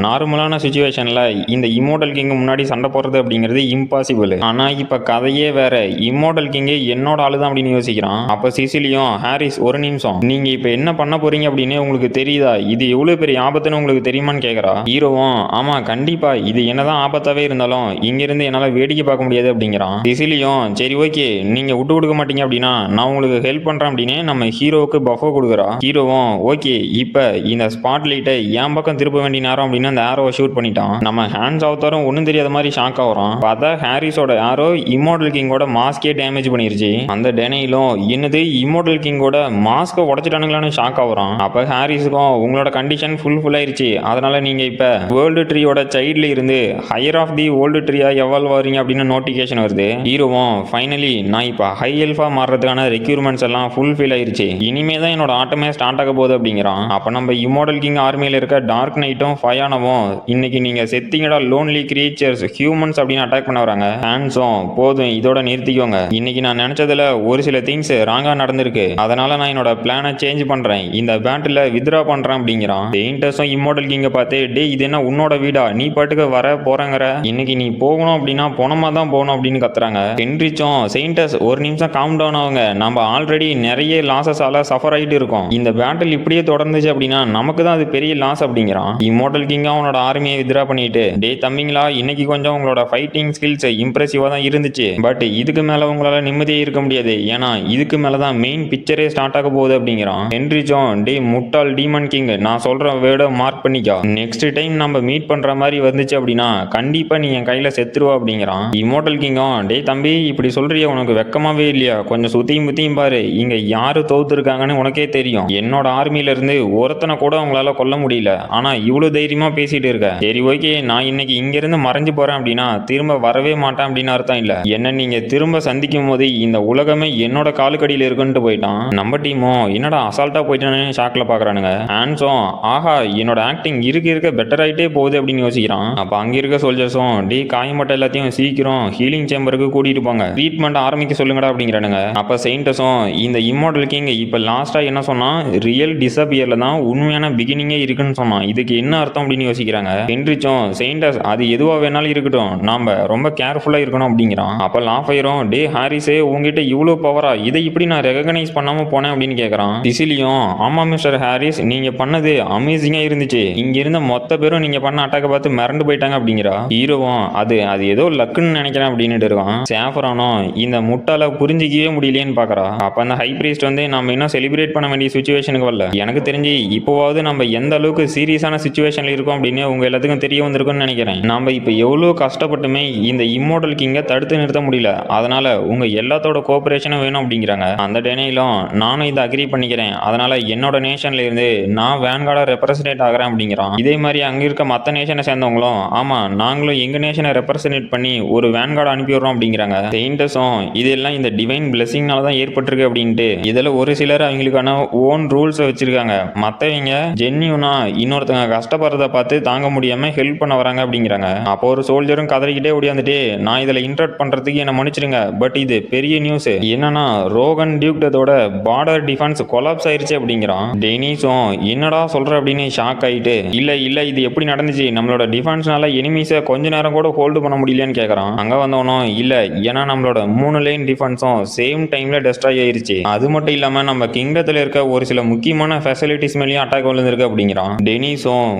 Speaker 1: நார்மலான சிச்சுவேஷன்ல இந்த இம்மோர்டல் கிங் முன்னாடி சண்டை போடுறது அப்படிங்கிறது இம்பாசிபிள், ஆனா இப்ப கதையே வேற, இம்மோர்டல் கிங் என்னோட ஆளுதான் அப்படின்னு யோசிக்கிறான். அப்ப சிசிலியும் ஹாரிஸ் ஒரு நிமிஷம் நீங்க இப்ப என்ன பண்ண போறீங்க அப்படின்னு உங்களுக்கு தெரியுதா, இது எவ்வளவு பெரிய ஆபத்துன்னு உங்களுக்கு தெரியுமான்னு கேக்குறா. ஹீரோவும் ஆமா கண்டிப்பா இது என்னதான் ஆபத்தாவே இருந்தாலும் இங்க இருந்து என்னால வேடிக்கை பார்க்க முடியாது அப்படிங்கிறான். சிசிலியும் சரி ஓகே நீங்க விட்டு கொடுக்க மாட்டீங்க அப்படின்னா நான் உங்களுக்கு ஹெல்ப் பண்றேன் அப்படின்னு நம்ம ஹீரோவுக்கு பஃபோ கொடுக்குறா. ஹீரோவும் ஓகே இப்ப இந்த ஸ்பாட் லைட்டை என் பக்கம் திருப்ப வேண்டிய நேரம் அப்படின்னு அந்த ஆரோவை ஷூட் பண்ணிட்டான். நம்ம ஹேண்ட்ஸ் அவுத்தாரும் ஒன்றும் தெரியாத மாதிரி ஷாக் ஆகுறோம். பார்த்தா ஹாரிஸோட ஆரோ இம்மோர்டல் கிங்கோட மாஸ்கே டேமேஜ் பண்ணிருச்சு. அந்த டெனையிலும் என்னது இம்மோர்டல் கிங்கோட மாஸ்கை உடைச்சிட்டானுங்களான்னு ஷாக் ஆகுறோம். அப்ப ஹாரிஸுக்கும் உங்களோட கண்டிஷன் ஃபுல் ஆயிருச்சு, அதனால நீங்க இப்ப வேர்ல்டு ட்ரீயோட சைல்ட்ல இருந்து ஹையர் ஆஃப் தி வேர்ல்டு ட்ரீயா எவால்வ் ஆறீங்க அப்படின்னு நோட்டிபிகேஷன் வருது. ஹீரோவும் ஃபைனலி நான் இப்ப ஹை எல்ஃபா மாறுறதுக்கான ரெக்யூர்மெண்ட்ஸ் எல்லாம் ஃபுல்ஃபில் ஆயிருச்சு, இனிமே தான் என்னோட ஆட்டமே ஸ்டார்ட் ஆக போகுது அப்படிங்கிறான். அப்ப நம்ம இம்மோர்டல் கிங் ஆர்மியில இருக்க டார்க் நைட்டும் ஃபயானவும் இன்னைக்கு நீங்க செத்திங்கடா லோன்லி கிரியேச்சர்ஸ் ஹியூமன்ஸ் அப்படின்னு அட்டாக் பண்ண வராங்க. ஹேண்ட்ஸும் போதும் இதோட நிறுத்திக்கோங்க, இன்னைக்கு நான் நினைச்சதுல ஒரு சில திங்ஸ் ராங்கா நடந்திருக்கு, அதனால நான் என்னோட பிளானை சேஞ்ச் பண்றேன், இந்த பேட்டில் வித்ரா பண்றேன் அப்படிங்கிறான். பெயிண்டர்ஸும் இம்மோர்டல் கிங்க பார்த்து டே இது என்ன உன்னோட வீடா, நீ பாட்டுக்கு வர போறங்கிற, இன்னைக்கு நீ போகணும் அப்படின்னா பணமா தான் போகணும் அப்படின்னு கத்துறாங்க. ஹென்ரிச்சும் செயின்டஸ் ஒரு நிமிஷம் காம் டவுன் ஆகுங்க, நம்ம ஆல்ரெடி நிறைய லாசஸால சஃபர் ஆகிட்டு இருக்கோம், இந்த பேட்டில் இப்படியே தொடர்ந்துச்சு அப்படின்னா நமக்கு தான் அது பெரிய லாஸ் அப்படிங்கிறான். இம்மோர்டல் கிங் அவனோட ஆர்மியை வித்ரா பண்ணிட்டு டே தம்பிங்களா இன்னைக்கு கொஞ்சம் உங்களோட ஃபைட்டிங் ஸ்கில்ஸ் இம்ப்ரெசிவா தான் இருந்துச்சு, பட் இதுக்கு மேல உங்களால நிம்மதியே இருக்க முடியாது, ஏன்னா இதுக்கு மேல தான் மெயின் பிக்சரே ஸ்டார்ட் ஆக போகுது அப்படிங்கிறான். ஹென்ரிச்சும் டே முட்டாள் டீமன் கிங் நான் சொல்ற வேர்டை மார்க் பண்ணிக்கோ, நெக்ஸ்ட் டைம் நம்ம மீட் பண்ற மாதிரி வந்துச்சு அப்படின்னா கண்டிப்பா நீ என் கையில செத்துருவா அப்படிங்கிறான். இம்மோர்டல் கிங்கும் டே தம்பி இப்படி சொல்றியா, உனக்கு வெக்கமாவே இல்லையா, கொஞ்சம் சுத்தியும் முத்தியும் பாரு, இங்க யாரு தோத்துருக்காங்கன்னு உனக்கே தெரியும், என்னோட ஆர்மியில இருந்து ஒருத்தனை கூட உங்களால கொல்ல முடியல, ஆனா இவ்வளவு தைரியமா பேசிட்டு இருக்க, சரி ஓகே நான் இன்னைக்கு இங்க இருந்து மறைஞ்சு போறேன் அப்படின்னா திரும்ப வரவே மாட்டேன் அப்படின்னு அர்த்தம் இல்ல, என்ன நீங்க திரும்ப சந்திக்கும் போது இந்த உலகமே என்னோட காலுக்கடியில் இருக்குன்ட்டு போயிட்டான். நம்ம டீமும் என்னடா அசால்ட்டா போயிட்டானே ஷாக்ல பாக்குறானுங்க. ஹான்ஸும் ஆஹா என்னோட ஆக்டிங் இருக்க பெட்டர் ஆயிட்டே போகுது அப்படின்னு யோசிக்கிறான். அப்ப அங்க இருக்க சோல்ஜர்ஸும் டே காயமட்ட எல்லாத்தையும் சீக்கிரம் ஹீலிங் சேம்பருக்கு கூட்டிட்டு போங்க, ட்ரீட்மெண்ட் ஆரம்பிக்க சொல்லுங்கடா அப்படிங்கிறானுங்க. அப்ப செயின்டஸும் இந்த இம்மோர்டல் கிங் இப்ப லாஸ்டா என்ன சொன்னா ரியல் டிசப்பியர்ல தான் உண்மையான பிகினிங்கே இருக்குன்னு சொன்னான், இதுக்கு என்ன அர்த்தம் அப்படின்னு யோசிக்கிறாங்க. ஹென்ரிச்சும் செயின்டஸ் அது எதுவா வேணாலும் இருக்கட்டும் நாம ரொம்ப கேர்ஃபுல்லா இருக்கணும் அப்படிங்கிறான். அப்ப லாஃபயரும் டே ஹாரிஸே உங்ககிட்ட இவ்வளவு பவரா, இதை இப்படி நான் ரெகனைஸ் பண்ணாம போனேன் அப்படின்னு கேட்கறான். சிசிலியும் ஆமா மிஸ்டர் ஹாரிஸ் நீங்க பண்ணது அமேசிங்கா இருந்துச்சு, இங்க இருந்த மொத்த பேரும் நீங்க பண்ண அட்டாக்க பார்த்து மிரண்டு போயிட்டாங்க அப்படிங்கிறா. ஹீரோவும் அது ஏதோ லக்குன்னு நினைக்கிறேன் அப்படின்னு இருக்கான். சாஃப்ரானும் இந்த முட்டால புரிஞ்சிக்கவே முடியலையேன்னு பாக்குறா. அப்ப அந்த ஹை பிரீஸ்ட் வந்து நம்ம இன்னும் செலிப்ரேட் பண்ண வேண்டிய சுச்சுவேஷனுக்கு வரல, எனக்கு தெரிஞ்சு இப்போவாவது நம்ம எந்த அளவுக்கு சீரியஸான சுச்சுவேஷன்ல இருக்கோம் அப்படின்னு உங்க எல்லாத்துக்கும் தெரிய வந்திருக்கும்னு நினைக்கிறேன். நம்ம இப்ப எவ்வளவு கஷ்டப்பட்டுமே இந்த இம்மோர்டல் கிங்கை தடுத்து நிறுத்த முடியல, அதனால உங்க எல்லாத்தோட கோஆபரேஷனும் வேணும் அப்படிங்கிறாங்க. அந்த டேனையிலும் நானும் இதை அக்ரி பண்ணிக்கிறேன், அதனால என்னோட நேஷன்ல இருந்து நான் வேன்கார்டா ரெப்ரசன்டேட் ஆகிறேன் அப்படிங்கிறான். இதே மாதிரி அங்க இருக்க மத்த நேஷனை சேர்ந்தவங்களும் ஆமா நாங்களும் எங்க நேஷனை ரெப்ரசன்டேட் பண்ணி ஒரு வேன்கார்டு அனுப்பி விடுறோம் அப்படிங்கிறாங்க. செயின்டஸும் இதெல்லாம் இந்த டிவைன் பிளெஸிங்னால தான் ஏற்பட்டிருக்கு அப்படின்ட்டு இதுல ஒரு சிலர் அவங்களுக்கான ஓன் ரூல்ஸ் வச்சிருக்காங்க, மத்தவங்க ஜென்யூனா இன்னொருத்தங்க கஷ்டப்படுறத பார்த்து தாங்க முடியாம ஹெல்ப் பண்ண வராங்க அப்படிங்கிறாங்க. அப்போ ஒரு சோல்ஜரும் கதறிக்கிட்டே ஓடியாந்துட்டு நான் இதுல இன்டர்ட் பண்றதுக்கு என்ன மன்னிச்சிருங்க, பட் இது பெரிய நியூஸ் என்னன்னா ரோகன் டியூக்டதோட பார்டர் டிஃபென்ஸ் கொலாப்ஸ் ஆயிருச்சு அப்படிங்கிறான். டெனிஸும் என்னடா சொல்ற அப்படின்னு ஷாக் ஆயிட்டு இல்ல இது எப்படி நடந்துச்சு, நம்மளோட டிஃபென்ஸ்னால எனிமீஸை கொஞ்ச நேரம் கூட ஹோல்டு பண்ண முடியலன்னு கேட்கறான். அங்க வந்தவனும் இல்ல ஏன்னா நம்மளோட 3 லைன் டிஃபென்ஸும் சேம் டைம்ல டெஸ்ட்ராய் ஆயிருச்சு, அது மட்டும் இல்லாம நம்ம கிங்டத்தை பக்கத்துல இருக்க ஒரு சில முக்கியமான ஃபெசிலிட்டிஸ் மேலேயும் அட்டாக் விழுந்திருக்கு அப்படிங்கிறான். டெனிஸும்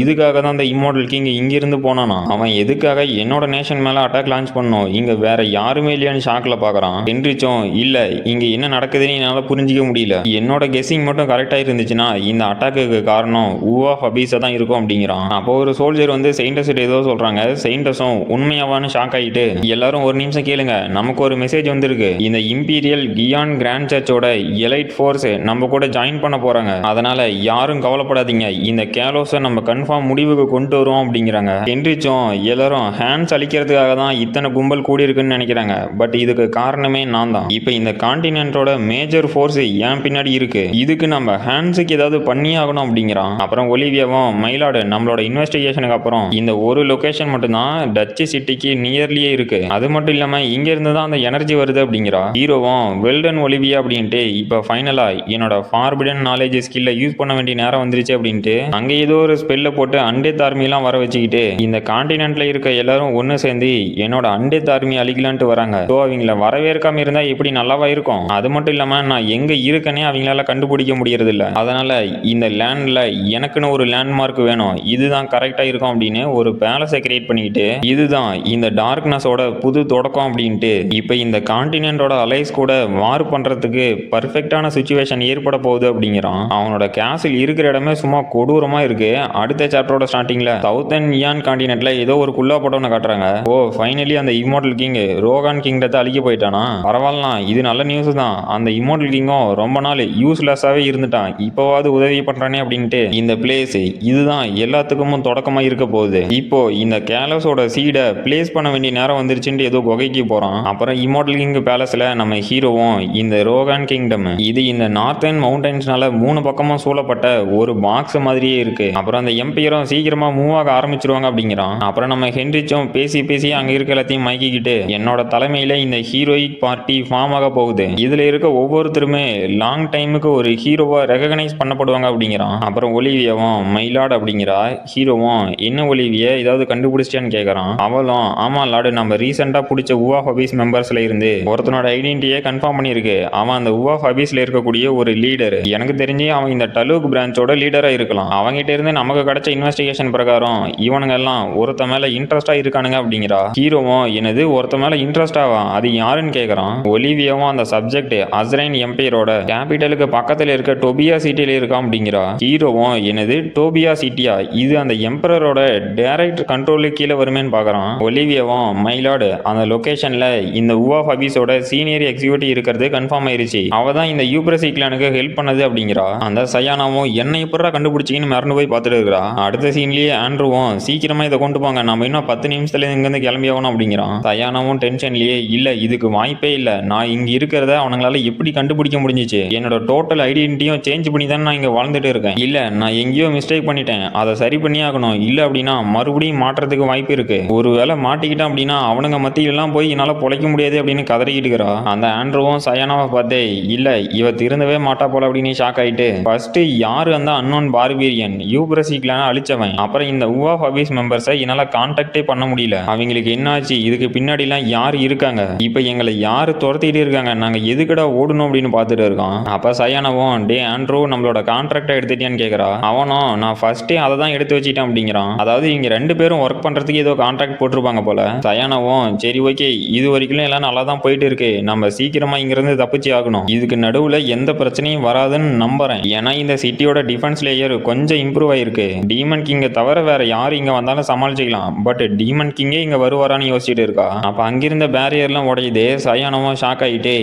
Speaker 1: இதுக்காக தான் அந்த இம்மோர்டல் கிங் இங்க இருந்து போனானா, அவன் எதுக்காக என்னோட நேஷன் மேல அட்டாக் லான்ச் பண்ணணும், இங்க வேற யாருமே இல்லையான்னு ஷாக்ல பாக்குறான். ஹென்ரிச்சும் இல்ல இங்க என்ன நடக்குதுன்னு என்னால புரிஞ்சிக்க முடியல, என்னோட கெஸ்ஸிங் மட்டும் கரெக்டா இருந்துச்சுன்னா இந்த அட்டாக்கு காரணம் ஊவா ஃபபீஸா தான் இருக்கும் அப்படிங்கிறான். அப்போ ஒரு சோல்ஜர் வந்து செயின்டஸ் ஏதோ சொல்றாங்க. செயின்டஸும் உண்மையாவான்னு ஷாக் ஆயிட்டு எல்லாரும் ஒரு நிமிஷம் கேளுங்க, நமக்கு ஒரு மெசேஜ் வந்திருக்கு, இந்த இம்பீரியல் கியான் கிராண்ட் சர்ச்சோட எலைட் ஃபோர்ஸ் நம்ம கூட ஜாயின் பண்ண போறாங்க, அதனால யாரும் கவலைப்படாதீங்க, இந்த கேலோஸை நம்ம கன்ஃபார்ம் முடிவுக்கு கொண்டு வருவோம் அப்படிங்கிறாங்க. ஹென்ரிச்சும் எல்லாரும் ஹேண்ட்ஸ் அழிக்கிறதுக்காக தான் இத்தனை கும்பல் கூடி இருக்குன்னு நினைக்கிறாங்க, பட் இதுக்கு காரணமே நான் தான். இப்போ இந்த கான்டினென்ட்டோட மேஜர் ஃபோர்ஸ் என் பின்னாடி இருக்கு, இதுக்கு நம்ம ஹேண்ட்ஸுக்கு ஏதாவது பண்ணி ஆகணும் அப்படிங்கிறான். அப்புறம் ஒலிவியாவும் மைலாடு நம்மளோட இன்வெஸ்டிகேஷனுக்கு அப்புறம் இந்த ஒரு லொகேஷன் மட்டும்தான் டச்சு சிட்டிக்கு நியர்லியே இருக்கு, அது மட்டும் இல்லாம இங்க இருந்து தான் அந்த எனர்ஜி வருது அப்படிங்கிறா. ஹீரோவும் வெல்டன் ஒலிவியா அப்படின்ட்டு இப்போ ஃபைனலா என்னோட ஃபார்பிடன் நாலேஜ் ஸ்கில்ல யூஸ் பண்ண வேண்டிய நேரம் வந்துருச்சு அப்படின்ட்டு அங்க ஏதோ ஒரு ஸ்பெல்ல போட்டு அண்டேத் ஆர்மிலாம் வர வச்சுக்கிட்டு இந்த கான்டினென்ட்ல இருக்க எல்லாரும் ஒன்னு சேர்ந்து என்னோட அண்டேத் ஆர்மி அழிக்கலான்ட்டு வராங்க. ஸோ அவங்கள வரவேற்காம இருந்தா எப்படி நல்லாவா இருக்கும், அது மட்டும் இல்லாம நான் எங்க இருக்கனே அவங்களால கண்டுபிடிக்க முடியறது இல்ல, அதனால இந்த லேண்ட்ல எனக்குன்னு ஒரு லேண்ட்மார்க் வேணும், இதுதான் கரெக்டா இருக்கும் அப்படின்னு ஒரு பேலஸை கிரியேட் பண்ணிக்கிட்டு இதுதான் இந்த டார்க்னஸோட புது தொடக்கம் அப்படின்ட்டு இப்போ இந்த கான்டினென்ட்டோட அலைஸ் கூட வார் பண்றதுக்கு பர்ஃபெக்டான சுச்சுவேஷன் ஏற்பட போகுது அப்படிங்கிறான். அவனோட கேசில் இருக்கிற இடமே சும்மா கொடூரமா இருக்கு. அடுத்த சாப்டரோட ஸ்டார்டிங்ல சவுத்தன் இயான் கான்டினென்ட்ல ஏதோ ஒரு குள்ளா படம்னு காட்டுறாங்க. ஃபைனலி அந்த இம்மோர்டல் கிங் ரோகான் கிங்டத்தை அழிக்க போயிட்டானா, பரவாயில்ல, இது நல்ல நியூஸ் தான். அந்த இம்மோர்டல் கிங்கும் ரொம்ப நாள் யூஸ்லெஸ்ஸாவே இருந்துட்டான், இப்போவாது உதவி பண்றானே அப்படின்ட்டு இந்த பிளேஸ் இதுதான் எல்லாத்துக்கும் தொடக்கமா இருக்க போகுது. இப்போ இந்த கேலஸோட சீடை பிளேஸ் பண்ண வேண்டிய நேரம் வந்துருச்சுன்னு ஏதோ குகைக்கு போறான். அப்புறம் இம்மோர்டல் கிங் பேலஸ்ல நம்ம ஹீரோவும் இந்த ரோகான் கிங்டம் இது இந்த நார்த்தன் மவுண்டன்ஸ்னால 3 பக்கமும் சூழப்பட்ட ஒரு பாக்ஸ் மாதிரியே இருக்கு. அப்புறம் அந்த எம்பையரும் சீக்கிரமா மூவ் ஆக ஆரம்பிச்சிருவாங்க அப்படிங்கிறான். அப்புறம் நம்ம ஹென்ரிச்சும் பேசி பேசி அங்க இருக்க எல்லாத்தையும் மைக்கிக்கிட்டு என்னோட தலைமையில இந்த ஹீரோயிக் பார்ட்டி ஃபார்ம் ஆக போகுது, இதுல இருக்க ஒவ்வொருத்தருமே லாங் டைமுக்கு ஒரு ஹீரோவா ரெகனைஸ் பண்ணப்படுவாங்க அப்படிங்கிறான். அப்புறம் ஒலிவியாவும் மைலாட் அப்படிங்கிறா. ஹீரோவும் என்ன ஒலிவியா ஏதாவது கண்டுபிடிச்சிட்டான்னு கேட்கறான். அவளும் ஆமா லாடு, நம்ம ரீசெண்டா பிடிச்ச ஊவா ஹபீஸ் மெம்பர்ஸ்ல இருந்து ஒருத்தனோட ஐடென்டிட்டியை கன்ஃபார்ம் பண்ணியிருக்கு, அவன் அந்த ஊவா ஹபீஸ்ல இருக்கக்கூடிய ஒரு லீடர், எனக்கு தெரிஞ்சு அவன் இந்த டலூக் பிரான்ச்சோட லீடரா இருக்கலாம், அவங்ககிட்ட இருந்து நமக்கு கிடைச்ச இன்வெஸ்டிகேஷன் பிரகாரம் இவனுங்க எல்லாம் ஒருத்த மேல இன்ட்ரெஸ்டா இருக்கானுங்க அப்படிங்கிறா. ஹீரோவும் என்னது ஒருத்த மேல இன்ட்ரெஸ்டாவா, அது யாருன்னு கேட்கறான். ஒலிவியாவும் அந்த சப்ஜெக்ட் அஸ்ரைன் எம்பையரோட கேபிட்டலுக்கு பக்கத்துல இருக்க டோபியா சிட்டியில இருக்கான் அப்படிங்கிறா. ஹீரோவும் என்னது டோபியா சிட்டியா, இது அந்த எம்பரரோட டைரக்ட் கண்ட்ரோலுக்கு கீழே வருமேன்னு பாக்குறான். ஒலிவியாவும் மைலாடு அந்த லொகேஷன்ல இந்த ஊவா ஹபீஸோட சீனியர் எக்ஸிக்யூட்டிவ் இருக்கிறது கன்ஃபார்ம் ஆயிருச்சு, அவ தான் இந்த யூப்ரசி கிளானுக்கு ஹெல்ப் பண்ணது அப்படிங்கிறா. அந்த சயானாவும் என்ன எப்படா கண்டுபிடிச்சிங்கன்னு மறந்து போய் பார்த்துட்டு இருக்கிறா. அடுத்த சீன்லயே ஆண்ட்ரூவும் சீக்கிரமா இதை கொண்டு போங்க, நம்ம இன்னும் 10 நிமிஷத்துல இங்கிருந்து கிளம்பி ஆகணும் அப்படிங்கிறான். சயானாவும் டென்ஷன்லயே இல்ல இதுக்கு வாய்ப்பே இல்ல, நான் இங்க இருக்கிறத அவங்களால எப்படி கண்டுபிடிக்க முடிஞ்சிச்சு, என்னோட டோட்டல் ஐடென்டிட்டியும் சேஞ்ச் பண்ணி தான் நான் இங்க வாழ்ந்துட்டு இருக்கேன், இல்ல நான் எங்கேயோ மிஸ்டேக் பண்ணிட்டேன், அதை சரி பண்ணி ஆகணும், இல்ல அப்படின்னா மறுபடியும் மாற்றத்துக்கு வாய்ப்பு இருக்கு, ஒருவேளை மாட்டிக்கிட்டான் அப்படின்னா அவனுங்க மத்தியிலாம் போய் என்னால பொழைக்க முடியாது அப்படின்னு கதறிக்கிட்டு இருக்கிறா. அந்த ஆண்ட்ரூவும் சயானாவை பார்த்தே இல்ல இவ திருந்தவே மாட்டா போல அப்படின்னு ஷாக் ஆயிட்டு ஃபர்ஸ்ட் யாரு அந்த அன்னோன் பார்பீரியன் யூப்ரசி கிளானை அழிச்சவன், அப்புறம் இந்த ஊவா ஹபீஸ் மெம்பர்ஸை என்னால கான்டாக்டே பண்ண முடியல, அவங்களுக்கு என்னாச்சு, இதுக்கு பின்னாடி எல்லாம் யார் இருக்காங்க, இப்ப எங்களை யாரு துரத்திட்டு இருக்காங்க, நாங்க எதுக்கடா ஓடணும் அப்படின்னு பார்த்துட்டு இருக்கோம். அப்ப சயானாவும் டே ஆண்ட்ரூ நம்மளோட கான்ட்ராக்டை எடுத்துட்டியான்னு கேட்கறா. அவனும் நான் ஃபர்ஸ்டே அதை தான் எடுத்து வச்சிட்டேன் அப்படிங்கிறான். அதாவது இவங்க 2 பேரும் ஒர்க் பண்றதுக்கு ஏதோ கான்ட்ராக்ட் போட்டிருப்பாங்க போல. சயானாவும் சரி ஓகே, இது வரைக்கும் எல்லாம் நல்லா தான் போயிட்டு இருக்கு, நம்ம சீக்கிரமா இங்கிருந்து தப்பிச்சு ஆகணும், இதுக்கு நடுவுல எந்த பிரச்சனையும் வராதுன்னு நம்புறேன், ஏன்னா இந்த சிட்டியோட டிஃபென்ஸ் லேயர் கொஞ்சம் இம்ப்ரூவ் ஆயிருக்கு, டீமன் கிங்கை தவிர வேற யாரு இங்க வந்தாலும் சமாளிச்சுக்கலாம், பட் டீமன் கிங்கே இங்க வருவாரான்னு யோசிச்சுட்டு இருக்கா. அப்ப அங்கிருந்த பேரியர்லாம் உடையுது. சயானவும் ஷாக் ஆயிட்டு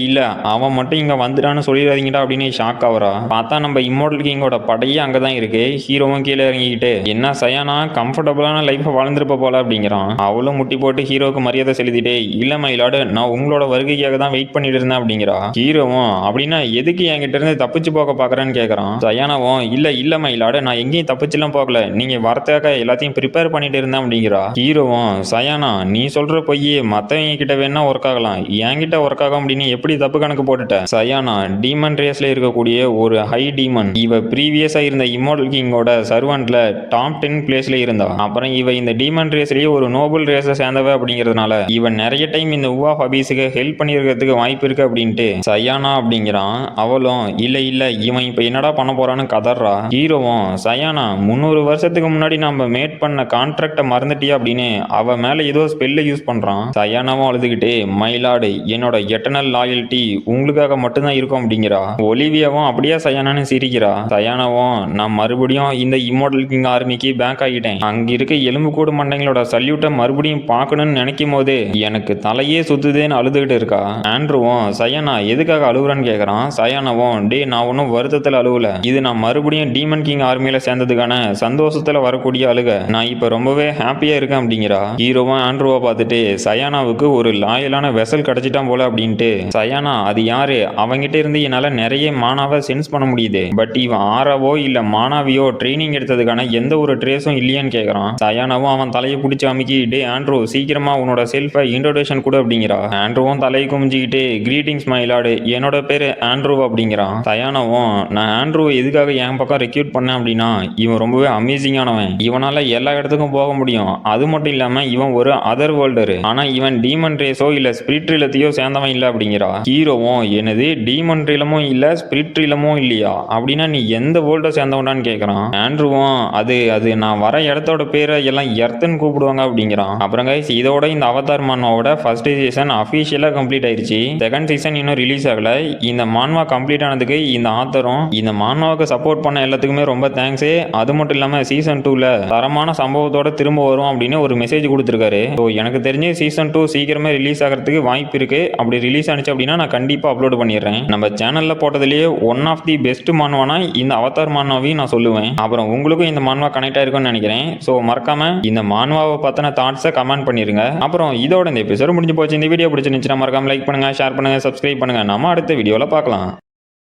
Speaker 1: இல்ல அவன் மட்டும் இங்க வந்துட்டான்னு சொல்லிடாதீங்கடா அப்படின்னு ஷாக் ஆகுறா. பார்த்தா நம்ம இம்மோர்டல் கிங்கோட படையே அங்கதான் இருக்கு. ஹீரோவும் கீழே இறங்கிக்கிட்டு என்ன சயானா கம்ஃபர்டபுளான லைஃப் வாழ்ந்துருப்ப போல அப்படிங்கிறான். அவளும் முட்டி போட்டு ஹீரோவுக்கு மரியாதை செலுத்திட்டே இல்ல மயிலாடு, நான் உங்களோட வருகைக்காக தான் வெயிட் பண்ணிட்டு இருந்தேன் அப்படிங்கிறா. ஹீரோவும் அப்படின்னா எதுக்கு என்கிட்ட இருந்து தப்பிச்சு போக பாக்குறேன்னு கேட்கறான். சயானாவும் இல்ல மயிலாடு, நான் எங்கேயும் தப்பிச்சுலாம் போகல, நீங்க வரத்துக்காக எல்லாத்தையும் ப்ரிப்பேர் பண்ணிட்டு இருந்தேன் அப்படிங்கிறா. ஹீரோவும் சயானா நீ சொல்ற பொய்யே மத்தவங்க கிட்ட வேணா ஒர்க் ஆகலாம், என்கிட்ட ஒர்க் ஆகும் அப்படின்னு எப்படி தப்பு கணக்கு போட்டுட்ட. சயானா டீமன் ரேஸ்ல இருக்கக்கூடிய ஒரு ஹை டீமன், இவ ப்ரீவியஸா இருந்த இம்மோர்டல் கிங்கோட சர்வன்ட்ல டாப் 10 பிளேஸ்ல இருந்தா. அப்புறம் இவ இந்த டீமன் ரேஸ்லயே ஒரு நோபல் ரேஸை சேர்ந்தவ அப்படிங்கிறதுனால இவன் நிறைய டைம் இந்த ஊவா ஹபீஸுக்கு ஹெல்ப் பண்ணிருக்கிறதுக்கு வாய்ப்பு இருக்கு அப்படின்ட்டு சயானா அப்படிங்கிறான். அவளும் இல்ல இவன் இப்ப என்னடா பண்ண போறான்னு கதறா. ஹீரோவும் சயானா 300 வருஷத்துக்கு முன்னாடி நம்ம மேட் பண்ண கான்ட்ராக்ட மறந்துட்டியா அப்படின்னு அவ மேல ஏதோ ஸ்பெல்ல யூஸ் பண்றான். சயானாவும் அழுதுகிட்டு மைலாடு என்னோட எட்டர்னல் லாயல்ட்டி உங்களுக்காக மட்டும்தான் இருக்கும் அப்படிங்கிறா. ஒலிவியாவும் அப்படியே சயானான்னு சிரிக்கிறா. சயானாவும் நான் மறுபடியும் இந்த இம்மோர்டல் கிங் ஆர்மிக்கு பேக் ஆகிட்டேன். அங்க இருக்க எலும்பு கூடு மண்டைங்களோட சல்யூட்டை மறுபடியும் பார்க்கணும்னு நினைக்கும் போது எனக்கு தலையே சுத்துதேன்னு அழுதுகிட்டு இருக்கா. ஆண்ட்ரூவும் சயானா எதுக்காக அழுகுறான்னு கேக்குறான். சயானாவும் நான் ஒன்னும் வருத்தத்துல அழுவல, இது நான் மறுபடியும் டீமன் கிங் ஆர்மியில சேர்ந்ததுக்கான சந்தோஷத்துல வரக்கூடிய அழுக, நான் இப்ப ரொம்பவே ஹாப்பியா இருக்கேன் அப்படிங்கிறா. ஹீரோவும் ஆண்ட்ரூவை பார்த்துட்டு சயானாவுக்கு ஒரு லாயலான வெசல் கிடைச்சிட்டான் போல அப்படின்ட்டு சயானா அது யாரு, அவங்கிட்ட இருந்து என்னால நிறைய மானாவை சென்ஸ் பண்ண முடியுது, பட் இவன் ஆராவோ இல்ல மானாவியோ ட்ரைனிங் எடுத்ததுக்கான எந்த ஒரு ட்ரேஸும் இல்லையான்னு கேக்குறான். சயானாவும் அவன் தலையை பிடிச்சி அமைக்கி ஆண்ட்ரூ சீக்கிரமா உன்னோட செல்ஃபை இன்ட்ரோடக்ஷன் கூட அப்படிங்கிறா. ஆண்ட்ரூவும் தலையை குமிஞ்சிக்கிட்டு கிரீட்டிங்ஸ் மைலாடு என்னோட பேரு ஆண்ட்ரூ அப்படிங்கிறான். சயானாவும் நான் ஆண்ட்ரூவை எதுக்காக என் பக்கம் ரெக்யூட் பண்ணேன் அப்படின்னா இவன் ரொம்பவே அமேசிங்கானவன், இவனால எல்லா இடத்துக்கும் போக முடியும், அது மட்டும் இல்லாம இவன் ஒரு அதர் வேர்ல்டரு, ஆனா இவன் டீமன் ரேஸோ இல்ல ஸ்பிரிட் ரிலத்தையோ சேர்ந்தவன் இல்ல அப்படிங்கிறா. ஹீரோவும் என்னது டீமன் ரிலமும் இல்ல ஸ்பிரிட் ரிலமும் இல்லையா அப்படின்னா நீ எந்த வேர்ல்டை சேர்ந்தவனான்னு கேட்கறான். ஆண்ட்ரூவும் அது நான் வர இடத்தோட பேரை எல்லாம் எர்த்துன்னு கூப்பிடுவாங்க அப்படிங்கிறான். அப்புறம் கைஸ் இதோட இந்த அவதார் மான்வாவோட ஃபர்ஸ்ட் சீசன் அஃபிஷியலா கம்ப்ளீட் ஆயிருச்சு. செகண்ட் சீசன் இன்னும் ரிலீஸ் ஆகல. இந்த மான்வா கம்ப்ளீட் ஆனதுக்கு இந்த ஆத்தரும் இந்த மான்வாவுக்கு சப்போர்ட் பண்ண எல்லாத்துக்குமே ரொம்ப தேங்க்ஸ். அது மட்டும் இல்லாம சீசன் 2ல தரமான சம்பவத்தோட திரும்ப வரும் அப்படின்னு ஒரு மெசேஜ் கொடுத்திருக்காரு. ஸோ எனக்கு தெரிஞ்சு சீசன் 2 சீக்கிரமே ரிலீஸ் ஆகிறதுக்கு வாய்ப்பு இருக்கு. அப்படி ரிலீஸ் ஆனிச்சு அப்படின்னா நான் கண்டிப்பா அப்லோட் பண்ணிடுறேன். நம்ம சேனல்ல போட்டதுலேயே ஒன் ஆஃப் தி பெஸ்ட் மான்வானா இந்த அவதார் மான்வாவையும் நான் சொல்லுவேன். அப்புறம் உங்களுக்கும் இந்த மான்வா கனெக்ட் ஆயிருக்கும்னு நினைக்கிறேன். ஸோ மறக்காம இந்த மான்வாவை பத்தின தாட்ஸை கமெண்ட் பண்ணிருங்க. அப்புறம் இதோட இந்த எபிசோட் முடிஞ்சு போச்சு. இந்த வீடியோ பிடிச்சிருந்துச்சுன்னா மறக்காம லைக் பண்ணுங்க, ஷேர் பண்ணுங்க, சப்ஸ்கிரைப் பண்ணுங்க. நம்ம அடுத்த வீடியோல பார்க்கலாம்.